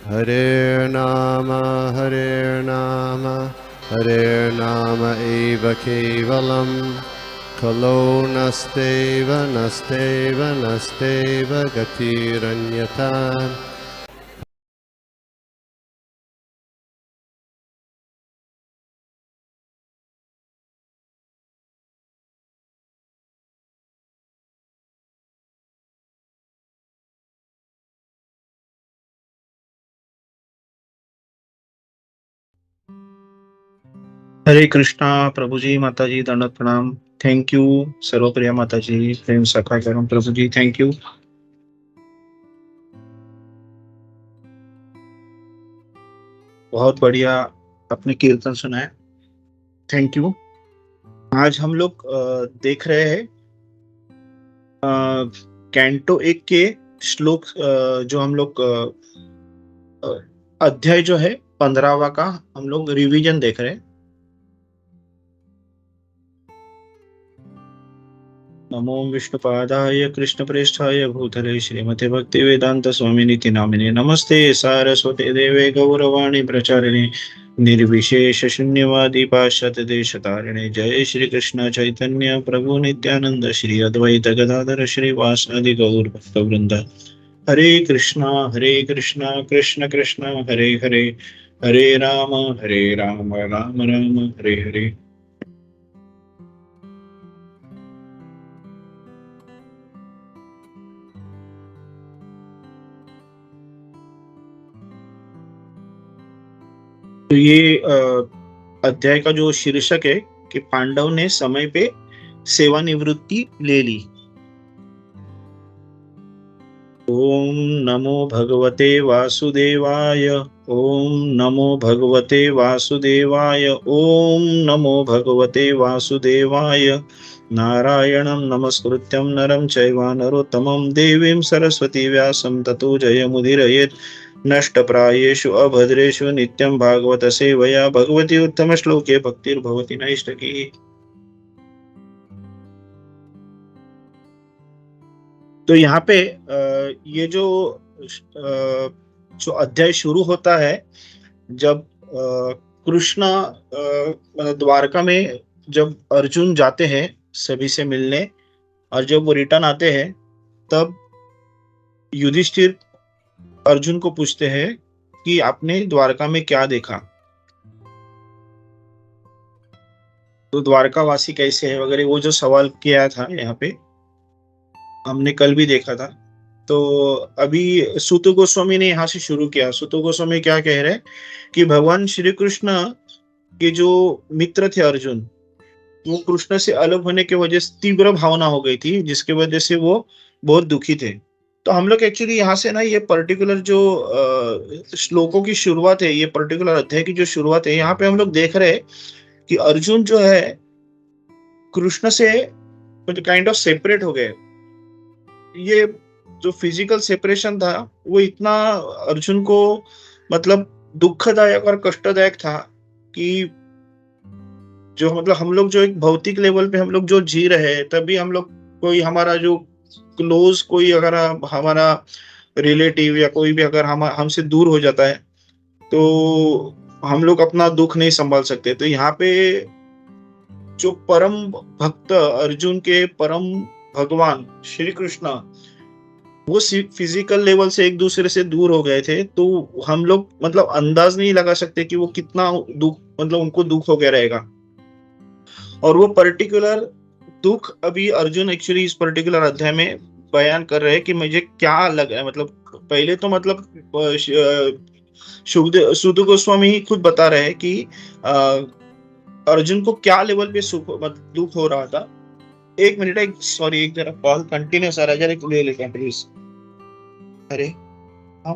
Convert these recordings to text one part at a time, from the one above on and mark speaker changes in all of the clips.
Speaker 1: Hare Nama Hare Nama eva kevalam Kalo nasteva nasteva nasteva gatiranyata.
Speaker 2: हरे कृष्णा प्रभु जी, माता जी दंडवत प्रणाम। Thank you सर्वप्रिया माता जी, प्रेम सखा करम प्रभु जी, थैंक यू। बहुत बढ़िया अपने कीर्तन सुनाए, थैंक यू। आज हम लोग देख रहे हैं कैंटो 1 के श्लोक, जो हम लोग अध्याय जो है 15वां का हम लोग रिवीजन देख रहे हैं। नमो विष्णुपादाय कृष्णप्रेष्ठाय भूतले श्रीमते भक्ति वेदांत स्वामिनिति नामिने नमस्ते सारस्वते देवे गौरवाणी प्रचारिणे निर्विशेष शून्यवादी पाश्चात्य देशतारिणे। जय श्री कृष्ण चैतन्य प्रभु नित्यानंद श्री अद्वैत गदाधर श्रीवासादि गौर भक्त वृंद। हरे कृष्णा कृष्ण कृष्ण हरे हरे, हरे राम राम राम हरे हरे। तो ये अध्याय का जो शीर्षक है कि पांडव ने समय पे सेवानिवृत्ति ले ली। ओम नमो भगवते वासुदेवाय, ओम नमो भगवते वासुदेवाय, ओम नमो भगवते वासुदेवाय। नारायणं नमस्कृत्यं नरं चैव नरोत्तमं देवीं सरस्वती व्यासं ततो जयमुदीरयेत्। नष्टप्रायेषु अभद्रेषु नित्यं भागवत सेवया भगवती उत्तम श्लोके भक्तिर्भवति नैष्ठकी। तो यहाँ पे ये जो अध्याय शुरू होता है जब कृष्ण द्वारका में जब अर्जुन जाते हैं सभी से मिलने, और जब वो रिटर्न आते हैं तब युधिष्ठिर अर्जुन को पूछते हैं कि आपने द्वारका में क्या देखा, तो द्वारकावासी कैसे है वगैरह, वो जो सवाल किया था यहाँ पे हमने कल भी देखा था। तो अभी सूत गोस्वामी ने यहाँ से शुरू किया। सूत गोस्वामी क्या कह रहे हैं कि भगवान श्री कृष्ण के जो मित्र थे अर्जुन, वो कृष्ण से अलग होने की वजह से तीव्र भावना हो गई थी, जिसके वजह से वो बहुत दुखी थे। तो हम लोग एक्चुअली यहाँ से ना ये पर्टिकुलर जो श्लोकों की शुरुआत है, ये पर्टिकुलर अध्याय की जो शुरुआत है, यहाँ पे हम लोग देख रहे हैं कि अर्जुन जो है कृष्ण से काइंड ऑफ सेपरेट हो गए। ये जो फिजिकल सेपरेशन था वो इतना अर्जुन को मतलब दुखदायक और कष्टदायक था कि जो मतलब हम लोग जो एक भौतिक लेवल पे हम लोग जो जी रहे हैं, तभी हम लोग कोई हमारा जो क्लोज कोई अगर हमारा रिलेटिव या कोई भी अगर हम हमसे दूर हो जाता है तो हम लोग अपना दुख नहीं संभाल सकते। तो यहाँ पे जो परम भक्त अर्जुन के परम भगवान श्री कृष्ण, वो फिजिकल लेवल से एक दूसरे से दूर हो गए थे, तो हम लोग मतलब अंदाज नहीं लगा सकते कि वो कितना दुख, मतलब उनको दुख हो गया रहेगा। और वो पर्टिकुलर दुख अभी अर्जुन एक्चुअली इस पर्टिकुलर अध्याय में बयान कर रहे हैं कि मुझे क्या लगा है। मतलब पहले तो मतलब सुद गोस्वामी ही खुद बता रहे हैं कि अर्जुन को क्या लेवल पे दुख हो रहा था। एक मिनट, एक सॉरी, एक जरा कॉल कंटिन्यूस आ रहा है, जरा ले लेते हैं प्लीज। अरे हा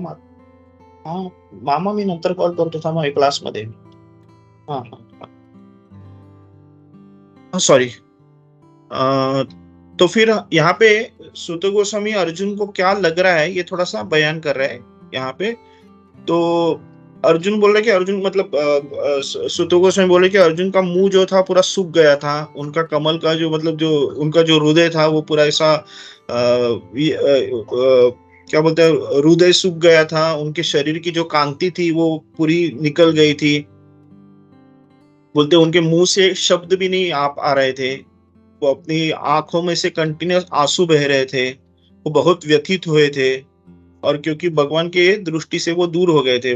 Speaker 2: मामा मी नंतर कॉल करतो, थांबा क्लासमध्ये। हा हा सॉरी। तो फिर यहाँ पे सुत गोस्वामी अर्जुन को क्या लग रहा है ये थोड़ा सा बयान कर रहा है यहाँ पे। तो अर्जुन बोल रहे कि अर्जुन मतलब सुत गोस्वामी बोले कि अर्जुन का मुंह जो था पूरा सूख गया था, उनका कमल का जो मतलब जो उनका जो हृदय था वो पूरा ऐसा क्या बोलते हैं, हृदय सूख गया था, उनके शरीर की जो कांति थी वो पूरी निकल गई थी। बोलते उनके मुंह से शब्द भी नहीं आ रहे थे। वो अपनी आंखों में से कंटिन्यूअस आंसू बह रहे थे। वो बहुत व्यथित हुए थे, और क्योंकि भगवान के दृष्टि से वो दूर हो गए थे।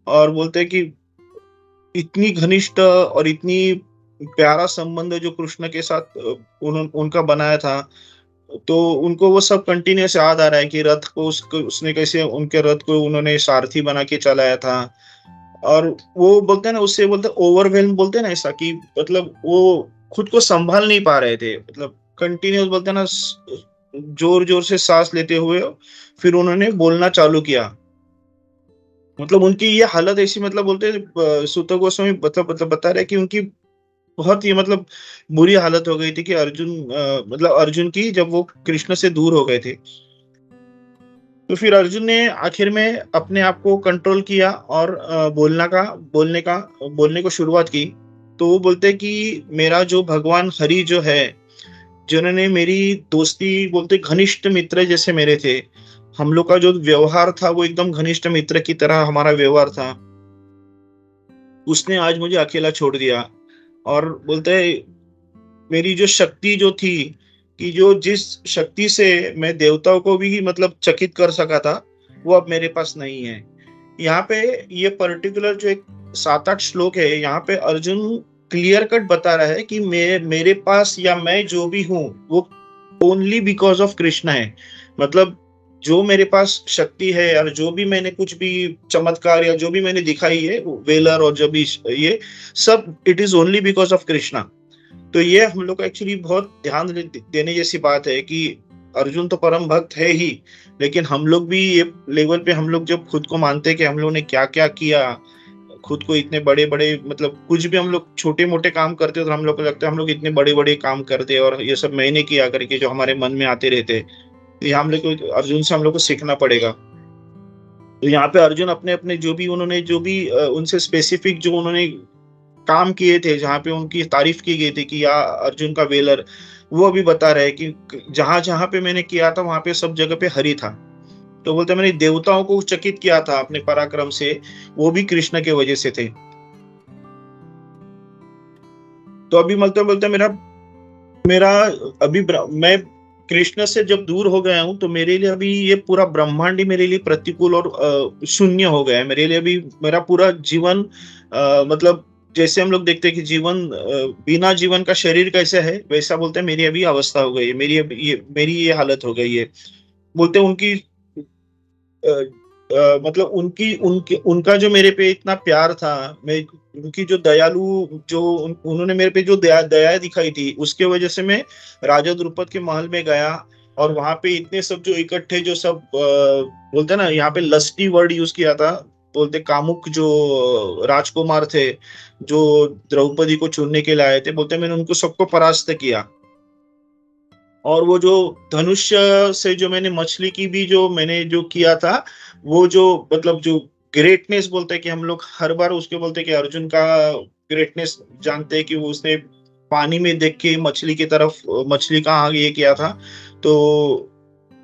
Speaker 2: और बोलते हैं कि इतनी घनिष्ठ और इतनी प्यारा संबंध जो कृष्ण के साथ उनका बनाया था, तो उनको वो सब कंटिन्यूअस याद आ रहा है कि रथ को उसने कैसे उनके रथ को उन्होंने सारथी बना के चलाया था। और वो बोलते हैं ना, उससे बोलते हैं ओवरवेल्म, बोलते हैं ना ऐसा कि मतलब वो खुद को संभाल नहीं पा रहे थे। मतलब कंटिन्यूअस बोलते हैं ना, जोर जोर से सांस लेते हुए फिर उन्होंने बोलना चालू किया। मतलब उनकी ये हालत ऐसी, मतलब बोलते हैं सूत गोस्वामी मतलब बता रहे हैं कि उनकी बहुत ही मतलब बुरी हालत हो गई थी कि मतलब अर्जुन की, जब वो कृष्ण से दूर हो गए थे। तो फिर अर्जुन ने आखिर में अपने आप को कंट्रोल किया और बोलने को शुरुआत की। तो वो बोलते हैं कि मेरा जो भगवान हरि जो है, जिन्होंने मेरी दोस्ती, बोलते घनिष्ठ मित्र जैसे मेरे थे, हम लोग का जो व्यवहार था वो एकदम घनिष्ठ मित्र की तरह हमारा व्यवहार था, उसने आज मुझे अकेला छोड़ दिया। और बोलते हैं मेरी जो शक्ति जो थी, कि जो जिस शक्ति से मैं देवताओं को भी मतलब चकित कर सका था, वो अब मेरे पास नहीं है। यहाँ पे ये पर्टिकुलर जो एक 7-8 श्लोक है, यहाँ पे अर्जुन क्लियर कट बता रहा है कि मेरे पास या मैं जो भी हूँ वो ओनली बिकॉज ऑफ कृष्णा है। मतलब जो मेरे पास शक्ति है, और जो भी मैंने कुछ भी चमत्कार या जो भी मैंने दिखाई है वेलर, और जो भी ये सब, it is only because of Krishna. तो ये हम लोग को एक्चुअली बहुत ध्यान देने जैसी बात है कि अर्जुन तो परम भक्त है ही, लेकिन हम लोग भी ये लेवल पे, हम लोग जब खुद को मानते हैं कि हम लोग ने क्या क्या किया, खुद को इतने बड़े बड़े, मतलब कुछ भी हम लोग छोटे मोटे काम करते हैं तो हम लोग को लगता है हम लोग इतने बड़े बड़े काम करते हैं, और ये सब मैंने किया करके जो हमारे मन में आते रहते हैं। तो यहाँ हम लोग को, अर्जुन से हम लोग को सीखना पड़ेगा। तो यहाँ पे अर्जुन अपने अपने जो भी उन्होंने, जो भी उनसे स्पेसिफिक जो उन्होंने काम किए थे, जहाँ पे उनकी तारीफ की गई थी कि या अर्जुन का वेलर, वो अभी बता रहे हैं कि जहां जहां पे मैंने किया था वहां पे सब जगह पे हरि था। तो बोलते मैंने देवताओं को चकित किया था अपने पराक्रम से, वो भी कृष्ण के वजह से थे। तो अभी बोलते बोलते मेरा मेरा अभी मैं कृष्ण से जब दूर हो गया हूं, तो मेरे लिए अभी ये पूरा ब्रह्मांड ही मेरे लिए प्रतिकूल और शून्य हो गया है। मेरे लिए अभी मेरा पूरा जीवन, मतलब जैसे हम लोग देखते हैं कि जीवन, बिना जीवन का शरीर कैसे है, वैसा बोलते हैं मेरी अभी अवस्था हो गई है, मेरी ये हालत हो गई है। बोलते हैं उनकी मतलब उनका जो मेरे पे इतना प्यार था, मैं उनकी जो दयालु, जो उन्होंने मेरे पे जो दया दिखाई थी, उसके वजह से मैं राजा द्रुपद के महल में गया। और वहां पे इतने सब जो इकट्ठे, जो सब बोलते हैं ना, यहाँ पे लस्टी वर्ड यूज किया था, बोलते कामुक जो राजकुमार थे, जो द्रौपदी को चुनने के लिए आए थे, बोलते मैंने उनको सबको परास्त किया। और वो जो धनुष्य से जो मैंने मछली की भी जो मैंने जो किया था, वो जो मतलब जो ग्रेटनेस बोलते हैं कि हम लोग हर बार उसके बोलते हैं कि अर्जुन का ग्रेटनेस जानते हैं कि वो उसने पानी में देख के मछली की तरफ, मछली का आग ये किया था। तो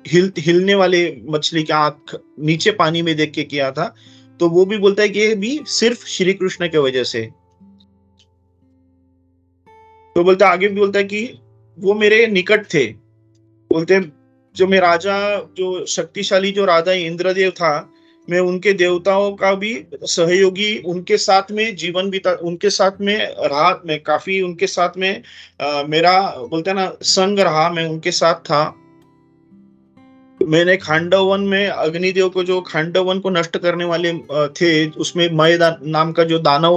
Speaker 2: हिलने वाले मछली का आंख नीचे पानी में देख के किया था। तो वो भी बोलता है कि ये भी सिर्फ श्री कृष्ण की वजह से। तो बोलता आगे भी बोलता है कि वो मेरे निकट थे। बोलते हैं जो मैं राजा, जो शक्तिशाली जो राजा इंद्रदेव था, मैं उनके देवताओं का भी सहयोगी, उनके साथ में जीवन बिता, उनके साथ में रहा, मैं काफी उनके साथ में मेरा बोलते हैं ना संग रहा, मैं उनके साथ था। मैंने खांडव वन में अग्निदेव को, जो खांडव वन को नष्ट करने वाले थे, उसमें मय नाम का जो दानव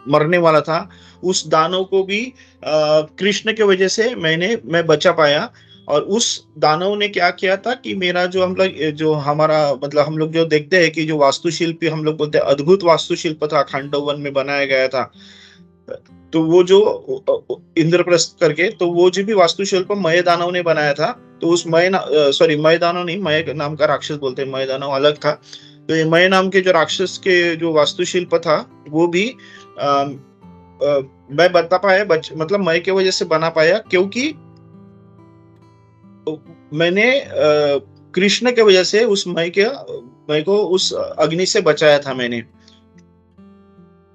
Speaker 2: मरने वाला था, उस दानव को भी कृष्ण के वजह से मैं बचा पाया। और उस दानव ने क्या किया था कि मेरा जो हम लोग, जो हमारा मतलब हम लोग जो देखते हैं कि जो वास्तुशिल्प हम लोग बोलते हैं अद्भुत वास्तुशिल्प था, खांडव वन में बनाया गया था। तो वो जो इंद्रप्रस्थ करके, तो वो जो भी वास्तुशिल्प मय दानव ने बनाया था, तो उस मय दानव नहीं, मय नाम का राक्षस बोलते हैं, मय दानव अलग था। तो ये मय नाम के जो राक्षस के जो वास्तुशिल्प था, वो भी मैं बता पाया, मतलब मय के वजह से बना पाया, क्योंकि मैंने कृष्ण के वजह से उस मैं को उस अग्नि से बचाया था मैंने।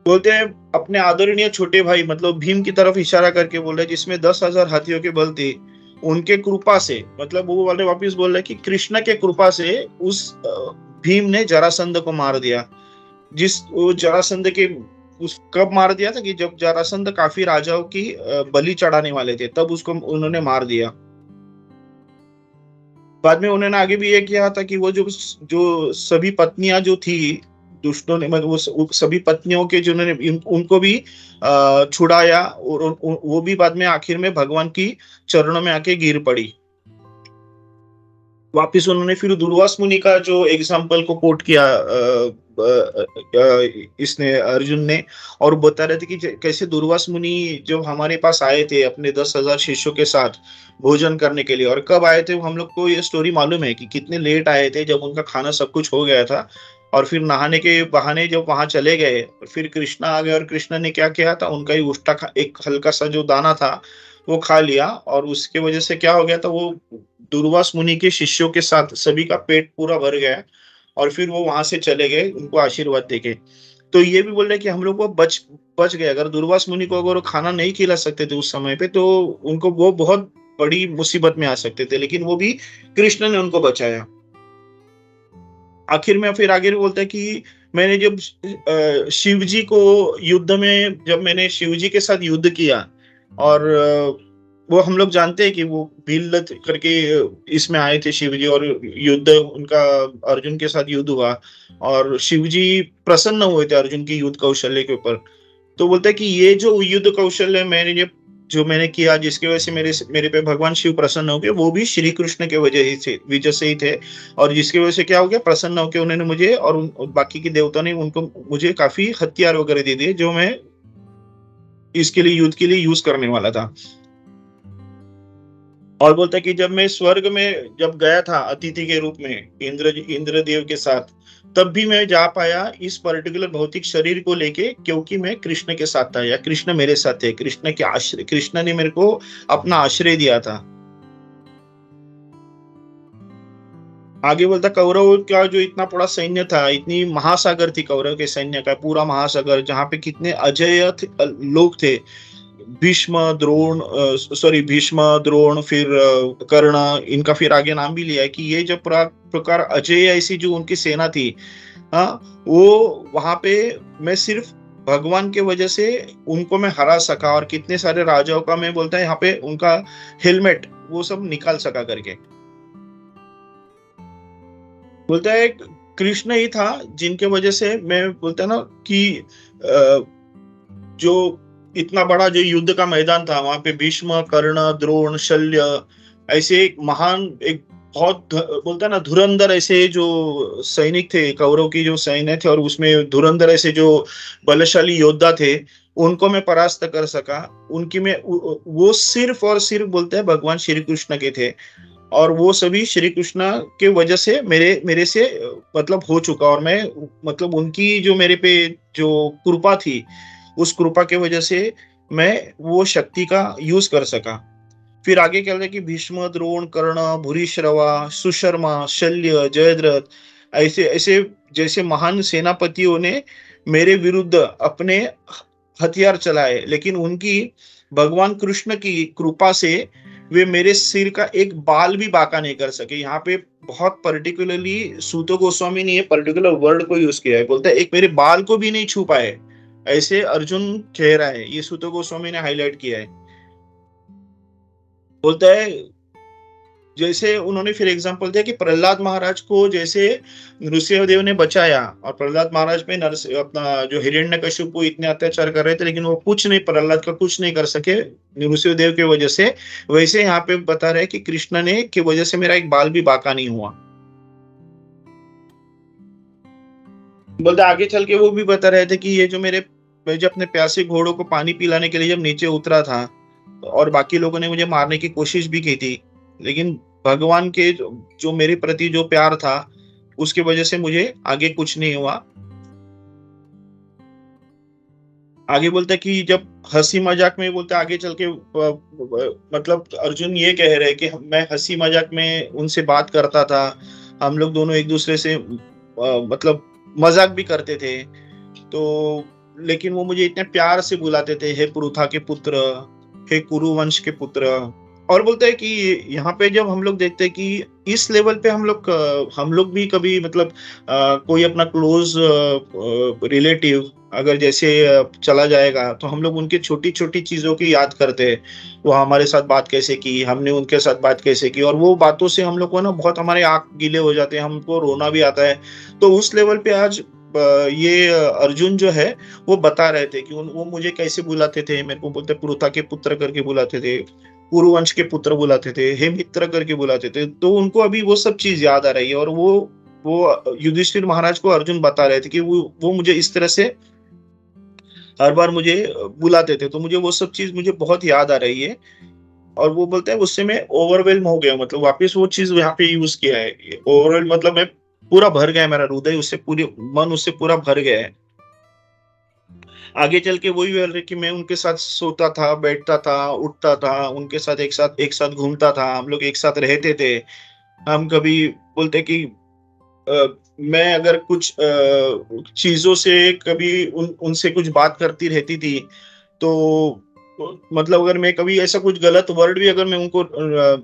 Speaker 2: बोलते हैं अपने आदरणीय छोटे भाई मतलब भीम की तरफ इशारा करके बोल रहे हैं, जिसमें 10,000 हाथियों के बल थे, उनके कृपा से, मतलब वो वाले वापिस बोल रहे हैं कि कृष्ण के कृपा से उस भीम ने जरासंध को मार दिया। वो जरासंध के उस कब मार दिया था कि जब जरासंध काफी राजाओं की बलि चढ़ाने वाले थे, तब उसको उन्होंने मार दिया। बाद में उन्होंने आगे भी ये किया था कि वो जो जो सभी पत्नियां जो थी दुष्टों ने, मतलब वो सभी पत्नियों के जिन्होंने उनको भी छुड़ाया, और वो भी बाद में आखिर में भगवान की चरणों में आके गिर पड़ी। वापिस उन्होंने फिर दुर्वास मुनि का जो एग्जाम्पल को कोट किया इसने अर्जुन ने, और बता रहे थे कि कैसे दुर्वास मुनि जब हमारे पास आए थे अपने 10,000 शिष्यों के साथ भोजन करने के लिए, और कब आए थे हम लोग को ये स्टोरी मालूम है कि कितने लेट आए थे, जब उनका खाना सब कुछ हो गया था, और फिर नहाने के बहाने जब वहां चले गए, फिर कृष्णा आ गए, और कृष्णा ने क्या किया था, उनका ही उष्टा एक हल्का सा जो दाना था वो खा लिया, और उसके वजह से क्या हो गया था, वो दुर्वास मुनि के शिष्यों के साथ सभी का पेट पूरा भर गया, और फिर वो वहां से चले गए उनको आशीर्वाद देके। तो ये भी बोल रहे कि हम लोग को बच गए। अगर दुर्वास मुनि को अगर वो खाना नहीं खिला सकते थे उस समय पे, तो उनको वो बहुत बड़ी मुसीबत में आ सकते थे, लेकिन वो भी कृष्ण ने उनको बचाया। आखिर में फिर आगे बोलता है कि मैंने जब शिव जी को युद्ध में, जब मैंने शिव जी के साथ युद्ध किया, और वो हम लोग जानते हैं कि वो भीलत करके इसमें आए थे शिव जी, और युद्ध उनका अर्जुन के साथ युद्ध हुआ, और शिव जी प्रसन्न हुए थे अर्जुन की युद्ध कौशल्य के ऊपर। तो बोलते हैं कि ये जो युद्ध कौशल्य मैंने किया, जिसकी वजह से मेरे पे भगवान शिव प्रसन्न हो गए, वो भी श्री कृष्ण के वजह से ही थे, और जिसकी वजह से क्या हो गया, प्रसन्न होकर उन्होंने मुझे और बाकी के देवताओं ने उनको मुझे काफी हथियार वगैरह दे दिए, जो मैं इसके लिए युद्ध के लिए यूज करने वाला था। और बोलता है कि जब मैं स्वर्ग में जब गया था अतिथि के रूप में इंद्रदेव के साथ, तब भी मैं जा पाया इस पर्टिकुलर भौतिक शरीर को लेके, क्योंकि मैं कृष्ण के साथ था, या कृष्ण मेरे साथ थे, कृष्ण ने मेरे को अपना आश्रय दिया था। आगे बोलता कौरव का जो इतना बड़ा सैन्य था, इतनी महासागर थी कौरव के सैन्य का, पूरा महासागर, जहाँ पे कितने अजय लोग थे, भीष्म द्रोण, फिर कर्ण, इनका फिर आगे नाम भी लिया है कि ये जब प्रकार अजय ऐसी जो उनकी सेना थी, हाँ, वो वहां पे मैं सिर्फ भगवान के वजह से उनको मैं हरा सका, और कितने सारे राजाओं का मैं बोलता है यहाँ पे उनका हेलमेट वो सब निकाल सका करके। बोलता है कृष्ण ही था जिनके वजह से मैं बोलता है ना कि जो इतना बड़ा जो युद्ध का मैदान था, वहां पे भीष्म, कर्ण, द्रोण, शल्य, ऐसे एक महान, एक बहुत बोलता है ना धुरंधर ऐसे जो सैनिक थे, कौरव की जो सैन्य थे, और उसमें धुरंधर ऐसे जो बलशाली योद्धा थे, उनको मैं परास्त कर सका। उनकी में वो सिर्फ और सिर्फ बोलते हैं भगवान श्री कृष्ण के थे, और वो सभी श्री कृष्ण के वजह से मेरे से मतलब हो चुका, और मैं मतलब उनकी जो मेरे पे जो कृपा थी, उस कृपा के वजह से मैं वो शक्ति का यूज कर सका। फिर आगे क्या है कि भीष्म, द्रोण, कर्ण, भूरिश्रवा, सुशर्मा, शल्य, जयद्रथ, ऐसे ऐसे जैसे महान सेनापतियों ने मेरे विरुद्ध अपने हथियार चलाए, लेकिन उनकी भगवान कृष्ण की कृपा से वे मेरे सिर का एक बाल भी बांका नहीं कर सके। यहाँ पे बहुत पर्टिकुलरली सूतो गोस्वामी ने ये पर्टिकुलर वर्ड को यूज किया है, बोलता है एक मेरे बाल को भी नहीं छू पाए, ऐसे अर्जुन कह रहा है, ये सूतो गोस्वामी ने हाईलाइट किया है। बोलता है जैसे उन्होंने फिर एग्जांपल दिया कि प्रहलाद महाराज को जैसे नृसिंहदेव ने बचाया, और प्रहलाद महाराज पे अपना जो हिरण्यकशिपु इतने अत्याचार कर रहे थे, लेकिन वो कुछ नहीं, प्रहलाद का कुछ नहीं कर सके नृसिंहदेव की वजह से, वैसे यहाँ पे बता रहे कि कृष्ण ने की वजह से मेरा एक बाल भी बांका नहीं हुआ। बोलते आगे चल के वो भी बता रहे थे कि ये जो मैं जब अपने प्यासे घोड़ों को पानी पिलाने के लिए जब नीचे उतरा था, और बाकी लोगों ने मुझे मारने की कोशिश भी की थी, लेकिन भगवान के जो मेरे प्रति जो प्यार था, उसकी वजह से मुझे आगे कुछ नहीं हुआ। आगे बोलता है कि जब हंसी मजाक में बोलते आगे चल के मतलब अर्जुन ये कह रहे हैं कि मैं हंसी मजाक में उनसे बात करता था, हम लोग दोनों एक दूसरे से मतलब मजाक भी करते थे, तो लेकिन वो मुझे इतने प्यार से बुलाते थे, हे पुरुथा के पुत्र, हे कुरु वंश के पुत्र। और बोलते हैं कि यहाँ पे जब हम लोग देखते हैं कि इस लेवल पे हम लोग भी कभी मतलब कोई अपना क्लोज रिलेटिव अगर जैसे चला जाएगा तो हम लोग उनकी छोटी छोटी चीजों की याद करते हैं, वो हमारे साथ बात कैसे की, हमने उनके साथ बात कैसे की, और वो बातों से हम लोग को ना बहुत हमारे आंख गीले हो जाते हैं, हमको रोना भी आता है। तो उस लेवल पे आज ये अर्जुन जो है वो बता रहे थे कि वो मुझे कैसे बुलाते थे, मेरे को बोलते पुरुता के पुत्र करके बुलाते थे, कुरुवंश के पुत्र बुलाते थे, हे मित्र करके बुलाते थे। तो उनको अभी वो सब चीज याद आ रही है, और वो युधिष्ठिर महाराज को अर्जुन बता रहे थे कि वो मुझे इस तरह से हर बार मुझे बुलाते थे, तो मुझे वो सब चीज मुझे बहुत याद आ रही है। और वो बोलते हैं उससे मैं ओवरवेल्म हो गया, मतलब वापस वो चीज यहाँ पे यूज किया है, ओवरवेल्म मतलब मैं पूरा भर गया, मेरा हृदय उससे पूरी मन उससे पूरा भर गया है। आगे चल के वही बोल रहे कि मैं उनके साथ सोता था, बैठता था, उठता था, उनके साथ एक साथ घूमता था, हम लोग एक साथ रहते थे। हम कभी बोलते कि मैं अगर कुछ चीजों से कभी उनसे कुछ बात करती रहती थी, तो मतलब अगर मैं कभी ऐसा कुछ गलत वर्ड भी अगर मैं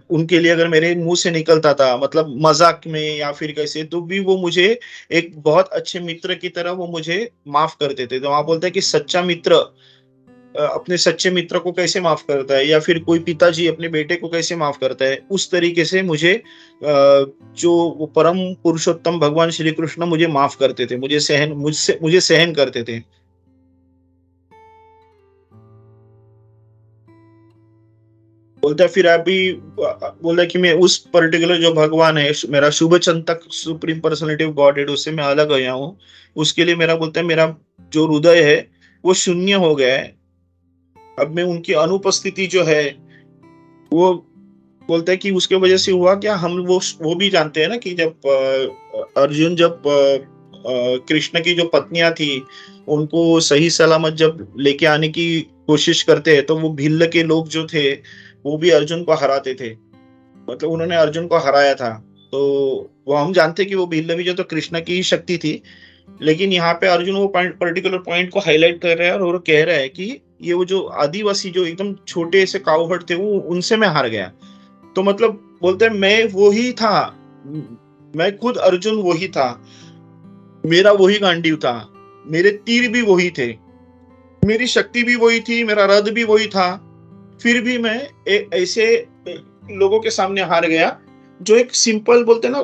Speaker 2: उनके लिए अगर मेरे मुंह से निकलता था, मतलब मजाक में या फिर कैसे, तो भी वो मुझे एक बहुत अच्छे मित्र की तरह वो मुझे माफ कर देते थे। तो वहां बोलते हैं कि सच्चा मित्र अपने सच्चे मित्र को कैसे माफ करता है, या फिर कोई पिताजी अपने बेटे को कैसे माफ करता है, उस तरीके से मुझे जो वो परम पुरुषोत्तम भगवान श्री कृष्ण मुझे माफ करते थे, मुझे सहन करते थे। बोलता है फिर अभी बोला कि मैं उस पर्टिकुलर जो भगवान है, मेरा शुभ चिंतक सुप्रीम पर्सनालिटी ऑफ गॉड है, उससे मैं अलग गया हूँ। उसके लिए मेरा बोलता है मेरा जो हृदय है वो शून्य हो गया है। अब मैं उनकी अनुपस्थिति जो है वो बोलता है कि उसके वजह से हुआ क्या, हम वो भी जानते हैं ना कि जब अर्जुन जब कृष्ण की जो पत्नियां थी उनको सही सलामत जब लेके आने की कोशिश करते हैं, तो वो भिल्ल के लोग जो थे वो भी अर्जुन को हराते थे, मतलब उन्होंने अर्जुन को हराया था। तो वो हम जानते हैं कि वो भिल्ल भी जो तो कृष्ण की ही शक्ति थी, लेकिन यहाँ पे अर्जुन वो पर्टिकुलर पॉइंट को हाईलाइट कर रहा है, और वो कह रहा है कि ये वो जो आदिवासी जो एकदम छोटे से काउहट थे वो उनसे मैं हार गया। तो मतलब बोलते हैं मैं वो ही था, मैं खुद अर्जुन वही था, मेरा वही गांडीव था, मेरे तीर भी वही थे, मेरी शक्ति भी वही थी, मेरा रथ भी वही था, फिर भी मैं ऐसे लोगों के सामने हार गया जो एक सिंपल बोलते ना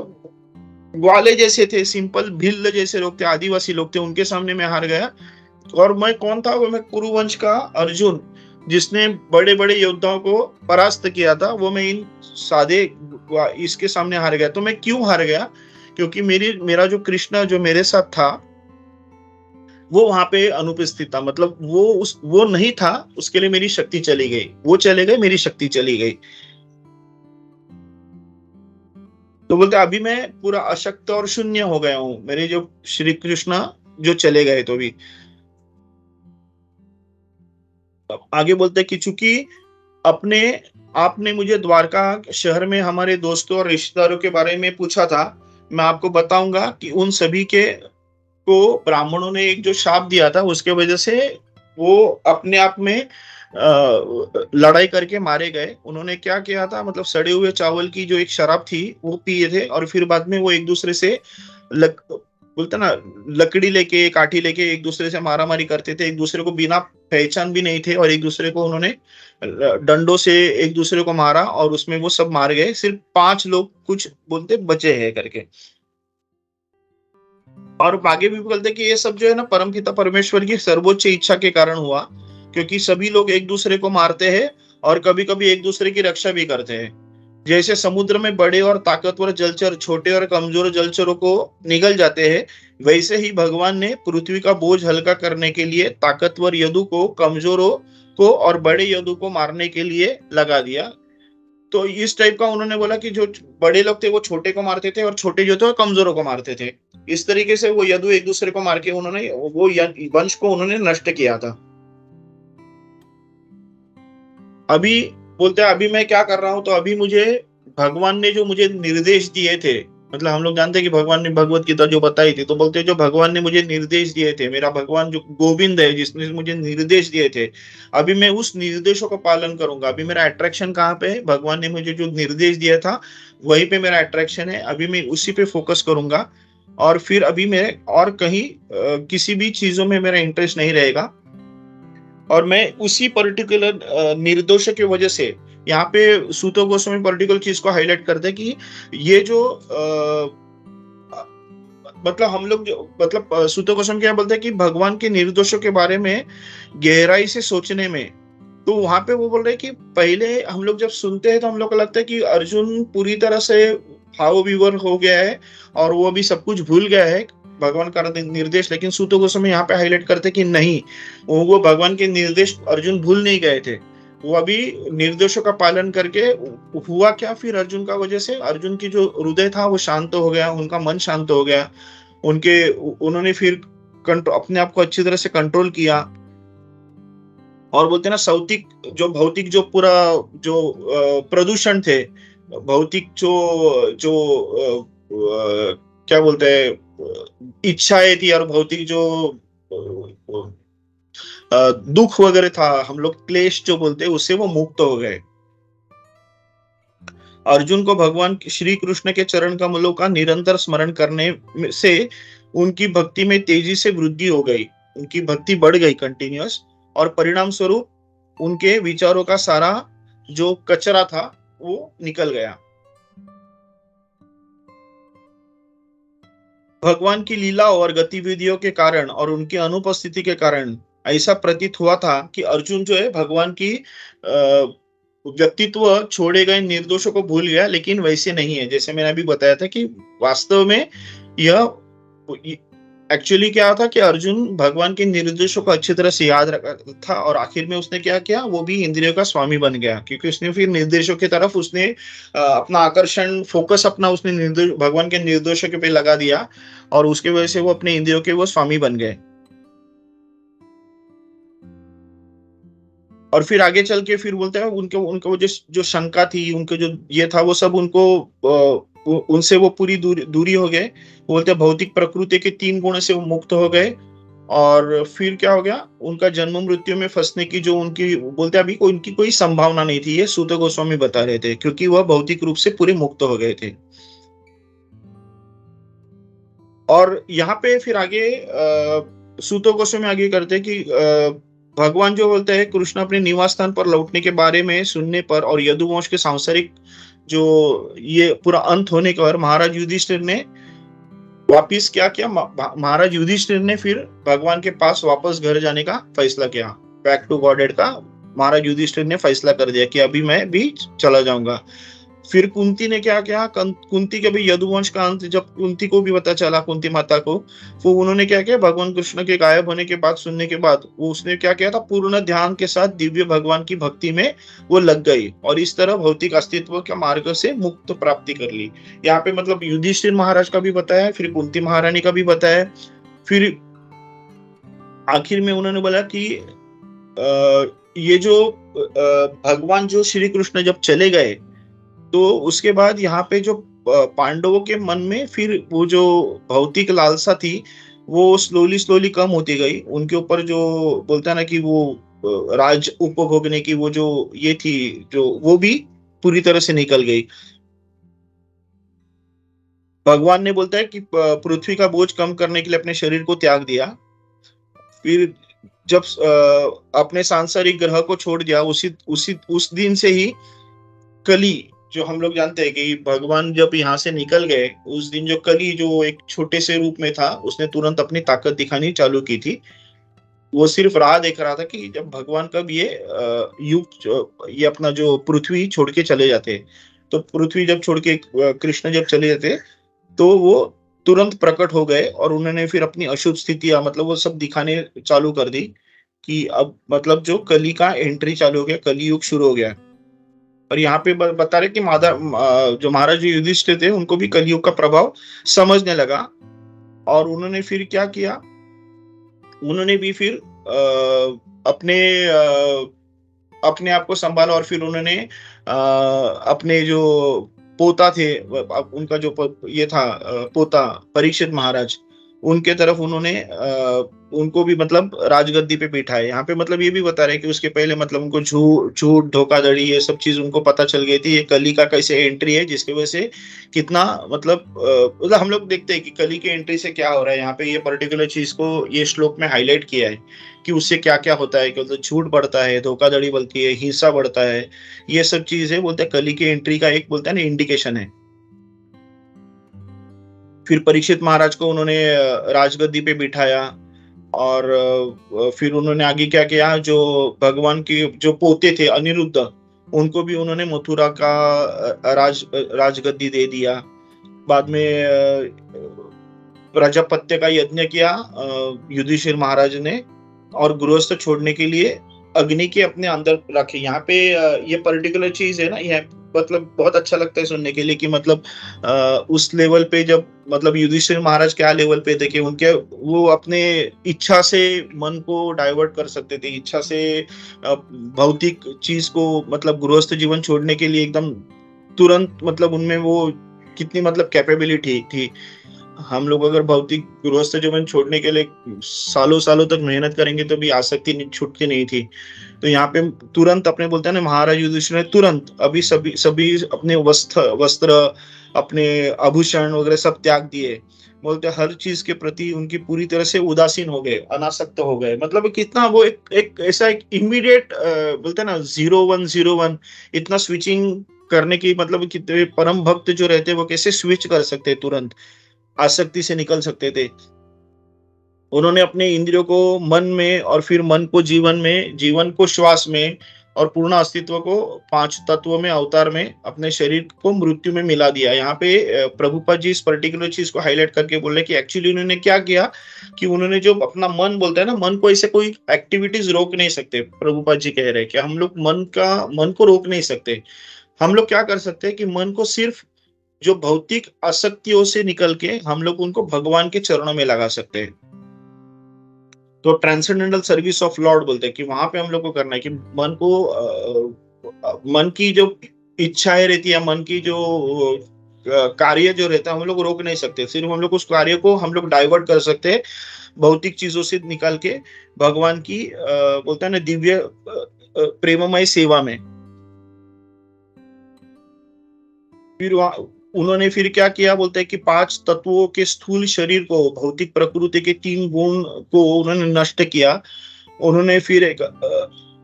Speaker 2: ग्वाले जैसे थे, सिंपल भिल्ल जैसे लोग थे, आदिवासी लोग थे, उनके सामने मैं हार गया। और मैं कौन था, वो मैं कुरुवंश का अर्जुन, जिसने बड़े बड़े योद्धाओं को परास्त किया था, वो मैं इन सादे इसके सामने हार गया। तो मैं क्यों हार गया, क्योंकि मेरा जो कृष्णा जो मेरे साथ था वो वहां पे अनुपस्थित था, मतलब वो नहीं था, उसके लिए मेरी शक्ति चली गई, वो चले गए, मेरी शक्ति चली गई। तो बोलते अभी मैं पूरा अशक्त और शून्य हो गया हूँ, मेरे जो श्री कृष्णा जो चले गए। तो भी आगे बोलते कि चूंकि अपने आपने मुझे द्वारका शहर में हमारे दोस्तों और रिश्तेदारों के बारे में पूछा था, मैं आपको बताऊंगा कि उन सभी के को ब्राह्मणों ने एक जो शाप दिया था उसके वजह से वो अपने आप में लड़ाई करके मारे गए। उन्होंने क्या किया था, मतलब सड़े हुए चावल की जो एक शराब थी वो पिए थे, और फिर बाद में वो एक दूसरे से लक, बोलते ना लकड़ी लेके काठी लेके एक दूसरे से मारा मारी करते थे, एक दूसरे को बिना पहचान भी नहीं थे, और एक दूसरे को उन्होंने डंडों से एक दूसरे को मारा, और उसमें वो सब मार गए, सिर्फ 5 लोग कुछ बोलते बचे हैं करके। और आगे भी बोलते कि ये सब जो है ना परमपिता परमेश्वर की सर्वोच्च इच्छा के कारण हुआ, क्योंकि सभी लोग एक दूसरे को मारते हैं और कभी कभी एक दूसरे की रक्षा भी करते हैं। जैसे समुद्र में बड़े और ताकतवर जलचर छोटे और कमजोर जलचरों को निगल जाते हैं, वैसे ही भगवान ने पृथ्वी का बोझ हल्का करने के लिए ताकतवर यदु को कमजोरों को और बड़े यदु को मारने के लिए लगा दिया। तो इस टाइप का उन्होंने बोला कि जो बड़े लोग थे वो छोटे को मारते थे, और छोटे जो थे वो कमजोरों को मारते थे। इस तरीके से वो यदु एक दूसरे को मार के उन्होंने वो वंश को उन्होंने नष्ट किया था। अभी बोलते हैं अभी मैं क्या कर रहा हूँ, तो अभी मुझे भगवान ने जो मुझे निर्देश दिए थे, मतलब हम लोग जानते हैं कि भगवान ने भगवत गीता जो बताई थी, तो बोलते हैं जो भगवान ने मुझे निर्देश दिए थे, मेरा भगवान जो गोविंद है जिसने मुझे निर्देश दिए थे, अभी मैं उस निर्देशों का पालन करूंगा। अभी मेरा अट्रैक्शन कहाँ पे है? भगवान ने मुझे जो निर्देश दिया था वहीं पे मेरा अट्रैक्शन है। अभी मैं उसी पे फोकस करूंगा और फिर अभी मैं और कहीं किसी भी चीजों में मेरा इंटरेस्ट नहीं रहेगा। और मैं उसी पर्टिकुलर निर्दोष की वजह से, यहाँ पे सूतो गोस्वामी पर्टिकुलर चीज को हाईलाइट करते हैं कि ये जो मतलब हम लोग जो मतलब सूतो गोस्वामी क्या बोलते हैं कि भगवान के निर्दोषों के बारे में गहराई से सोचने में, तो वहां पे वो बोल रहे हैं कि पहले हम लोग जब सुनते हैं तो हम लोग को लगता है कि अर्जुन पूरी तरह से भाव विवश हो गया है और वो भी सब कुछ भूल गया है भगवान का निर्देश। लेकिन सूतो गोस्वामी यहाँ पे हाईलाइट करते हैं कि नहीं, वो भगवान के निर्देश अर्जुन भूल नहीं गए थे, वो अभी निर्देशों का पालन करके हुआ क्या फिर अर्जुन का वजह से अर्जुन की जो हृदय था वो शांत हो गया, उनका मन शांत हो गया, उन्होंने फिर अपने आप को अच्छी तरह से कंट्रोल किया। और बोलते हैं ना सौतिक जो भौतिक जो पूरा जो प्रदूषण थे, भौतिक जो जो क्या बोलते हैं इच्छाएं थी और भौतिक जो दुख वगैरह था, हम लोग क्लेश जो बोलते हैं, उससे वो मुक्त हो गए। अर्जुन को भगवान श्री कृष्ण के चरण कमलों का निरंतर स्मरण करने से उनकी भक्ति में तेजी से वृद्धि हो गई, उनकी भक्ति बढ़ गई कंटिन्यूअस, और परिणाम स्वरूप उनके विचारों का सारा जो कचरा था वो निकल गया। भगवान की लीला और गतिविधियों के कारण और उनकी अनुपस्थिति के कारण ऐसा प्रतीत हुआ था कि अर्जुन जो है भगवान की व्यक्तित्व छोड़े गए निर्दोषों को भूल गया, लेकिन वैसे नहीं है। जैसे मैंने अभी बताया था कि वास्तव में यह एक्चुअली क्या था कि अर्जुन भगवान के निर्देशों को अच्छी तरह से याद रखा था और आखिर में उसने क्या किया, वो भी इंद्रियों का स्वामी बन गया, क्योंकि उसने फिर निर्देशों की तरफ उसने अपना आकर्षण फोकस अपना उसने निर्देश भगवान के निर्देशों के पे लगा दिया और उसके वजह से वो अपने इंद्रियों के वो स्वामी बन गए। और फिर आगे चल के फिर बोलते हैं उनके उनको जो शंका थी, उनके जो ये था, वो सब उनको उनसे वो पूरी दूरी हो गए। बोलते हैं भौतिक प्रकृति के 3 गुण से वो मुक्त हो गए। और फिर क्या हो गया, उनका जन्म मृत्यु में फंसने की जो उनकी बोलते अभी उनकी कोई संभावना नहीं थी, ये सूत गोस्वामी बता रहे थे, क्योंकि वह भौतिक रूप से पूरे मुक्त हो गए थे। और यहाँ पे फिर आगे सूत गोस्वामी आगे करते कि भगवान जो बोलते हैं कृष्ण अपने निवास स्थान पर लौटने के बारे में सुनने पर और यदुवंश के सांसारिक जो ये पूरा अंत होने के बाद महाराज युधिष्ठिर ने वापिस क्या किया, महाराज युधिष्ठिर ने फिर भगवान के पास वापस घर जाने का फैसला किया। बैक टू गॉडेड का महाराज युधिष्ठिर ने फैसला कर दिया कि अभी मैं भी चला जाऊंगा। फिर कुंती ने क्या किया, कुंती के भी यदुवंश का अंत जब कुंती को भी पता चला, कुंती माता को, तो उन्होंने क्या किया, भगवान कृष्ण के गायब होने के बाद सुनने के बाद वो उसने क्या किया था, पूर्ण ध्यान के साथ दिव्य भगवान की भक्ति में वो लग गई और इस तरह भौतिक अस्तित्व के मार्ग से मुक्त प्राप्ति कर ली। यहाँ पे मतलब युधिष्ठिर महाराज का भी बताया, फिर कुंती महारानी का भी बताया। फिर आखिर में उन्होंने बोला कि ये जो भगवान जो श्री कृष्ण जब चले गए, तो उसके बाद यहाँ पे जो पांडवों के मन में फिर वो जो भौतिक लालसा थी वो स्लोली कम होती गई। उनके ऊपर जो बोलता है ना कि वो राज उपभोगने की वो जो ये थी, जो वो भी पूरी तरह से निकल गई। भगवान ने बोलता है कि पृथ्वी का बोझ कम करने के लिए अपने शरीर को त्याग दिया। फिर जब अपने सांसारिक ग्रह को छोड़ दिया, उस दिन से ही कली, जो हम लोग जानते हैं कि भगवान जब यहाँ से निकल गए, उस दिन जो कली जो एक छोटे से रूप में था, उसने तुरंत अपनी ताकत दिखानी चालू की थी। वो सिर्फ राह देख रहा था कि जब भगवान कब ये ये अपना जो पृथ्वी छोड़ के चले जाते, तो पृथ्वी जब छोड़ के कृष्ण जब चले जाते, तो वो तुरंत प्रकट हो गए और उन्होंने फिर अपनी अशुभ स्थितियां मतलब वो सब दिखाने चालू कर दी कि अब मतलब जो कली का एंट्री चालू हो गया, कली युग शुरू हो गया। और यहाँ पे बता रहे कि जो महाराज युधिष्ठिर थे, उनको भी कलियुग का प्रभाव समझने लगा और उन्होंने फिर क्या किया, उन्होंने भी फिर अपने अपने आप को संभाला और फिर उन्होंने अपने जो पोता थे, उनका जो ये था पोता परीक्षित महाराज, उनके तरफ उन्होंने उनको भी मतलब राजगद्दी पे बिठाया। यहाँ पे मतलब ये भी बता रहे हैं कि उसके पहले मतलब उनको झूठ धोखाधड़ी ये सब चीज उनको पता चल गई थी, ये कली का कैसे एंट्री है, जिसकी वजह से कितना मतलब हम लोग देखते हैं कि कली के एंट्री से क्या हो रहा है। यहाँ पे ये पर्टिकुलर चीज को ये श्लोक में हाईलाइट किया है कि उससे क्या क्या होता है, कि मतलब झूठ बढ़ता है, धोखाधड़ी बढ़ती है, हिंसा बढ़ता है, ये सब चीज है बोलते हैं कली के एंट्री का एक बोलते हैं ना इंडिकेशन है। फिर परीक्षित महाराज को उन्होंने राजगद्दी पे बिठाया और फिर उन्होंने आगे क्या किया, जो भगवान की जो पोते थे अनिरुद्ध, उनको भी उन्होंने मथुरा का राजगद्दी दे दिया। बाद में प्रजापत्य का यज्ञ किया युधिष्ठिर महाराज ने, और गृहस्थ छोड़ने के लिए अग्नि के अपने अंदर रखे। यहाँ पे ये पर्टिकुलर चीज है ना, ये मतलब बहुत अच्छा लगता है सुनने के लिए कि मतलब उस लेवल पे जब मतलब युधिष्ठिर महाराज क्या लेवल पे थे कि उनके वो अपने इच्छा से मन को डाइवर्ट कर सकते थे, इच्छा से भौतिक चीज को मतलब गृहस्थ जीवन छोड़ने के लिए एकदम तुरंत मतलब उनमें वो कितनी मतलब कैपेबिलिटी थी। हम लोग अगर भौतिक गृहस्थ जीवन छोड़ने के लिए सालों सालों तक मेहनत करेंगे तो भी आसक्ति छूटती नहीं थी। तो यहाँ पे तुरंत अपने बोलते हैं ना, महाराज युधिष्ठिर ने तुरंत अभी सभी सभी अपने वस्त्र वस्त्र अपने आभूषण वगैरह सब त्याग दिए। बोलते हर चीज के प्रति उनकी पूरी तरह से उदासीन हो गए, अनासक्त हो गए। मतलब कितना वो एक ऐसा एक इमीडिएट बोलते हैं ना 0101 इतना स्विचिंग करने की, मतलब कितने परम भक्त जो रहते हैं वो कैसे स्विच कर सकते हैं, तुरंत आसक्ति से निकल सकते थे। उन्होंने अपने इंद्रियों को मन में और फिर मन को जीवन में, जीवन को श्वास में और पूर्ण अस्तित्व को पांच तत्वों में, अवतार में अपने शरीर को मृत्यु में मिला दिया। यहाँ पे प्रभुपाद जी इस पर्टिकुलर चीज को हाईलाइट करके बोल रहे कि एक्चुअली उन्होंने क्या किया कि उन्होंने जो अपना मन बोलता है ना, मन को ऐसे कोई एक्टिविटीज रोक नहीं सकते। प्रभुपाद जी कह रहे हैं कि हम लोग मन को रोक नहीं सकते। हम लोग क्या कर सकते हैं कि मन को सिर्फ जो भौतिक आसक्तियों से निकल के हम लोग उनको भगवान के चरणों में लगा सकते हैं। तो ट्रांसेंडेंटल सर्विस ऑफ लॉर्ड बोलते हैं कि वहां पे हम लोग को करना है कि मन को मन की जो इच्छाएं रहती है, मन की जो कार्य जो रहता है, हम लोग रोक नहीं सकते। सिर्फ हम लोग उस कार्य को हम लोग डाइवर्ट कर सकते हैं भौतिक चीजों से निकाल के भगवान की बोलते हैं ना दिव्य प्रेममय सेवा में। फिर उन्होंने फिर क्या किया, बोलते हैं कि पांच तत्वों के स्थूल शरीर को, भौतिक प्रकृति के तीन गुण को उन्होंने नष्ट किया। उन्होंने फिर एक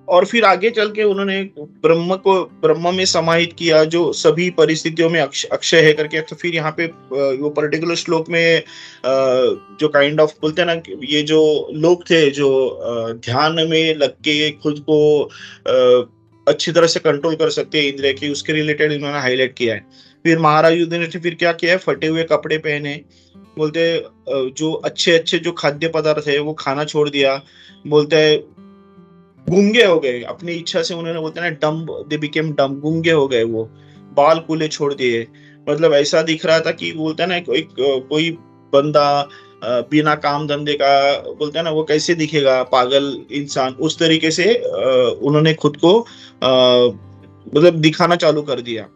Speaker 2: और फिर आगे चल के उन्होंने ब्रह्म को ब्रह्म में समाहित किया, जो सभी परिस्थितियों में अक्षय है करके। तो फिर यहाँ पे वो पर्टिकुलर श्लोक में जो काइंड ऑफ बोलते हैं ना, ये जो लोग थे जो ध्यान में लग के खुद को अच्छी तरह से कंट्रोल कर सकते हैं इंद्रिय की, उसके रिलेटेड इन्होंने हाईलाइट किया है। फिर महाराज युधिष्ठिर ने फिर क्या किया है, फटे हुए कपड़े पहने, बोलते जो अच्छे अच्छे जो खाद्य पदार्थ है वो खाना छोड़ दिया। बोलते हैं गूंगे हो गए अपनी इच्छा से, उन्होंने बोलते हैं ना डम्ब, दे बिकेम डम्ब, गूंगे हो गए वो, बाल खुले छोड़ दिए। मतलब ऐसा दिख रहा था कि बोलते हैं ना कोई बंदा बिना काम धंधे का, बोलते हैं ना वो कैसे दिखेगा, पागल इंसान, उस तरीके से उन्होंने खुद को मतलब दिखाना चालू कर दिया।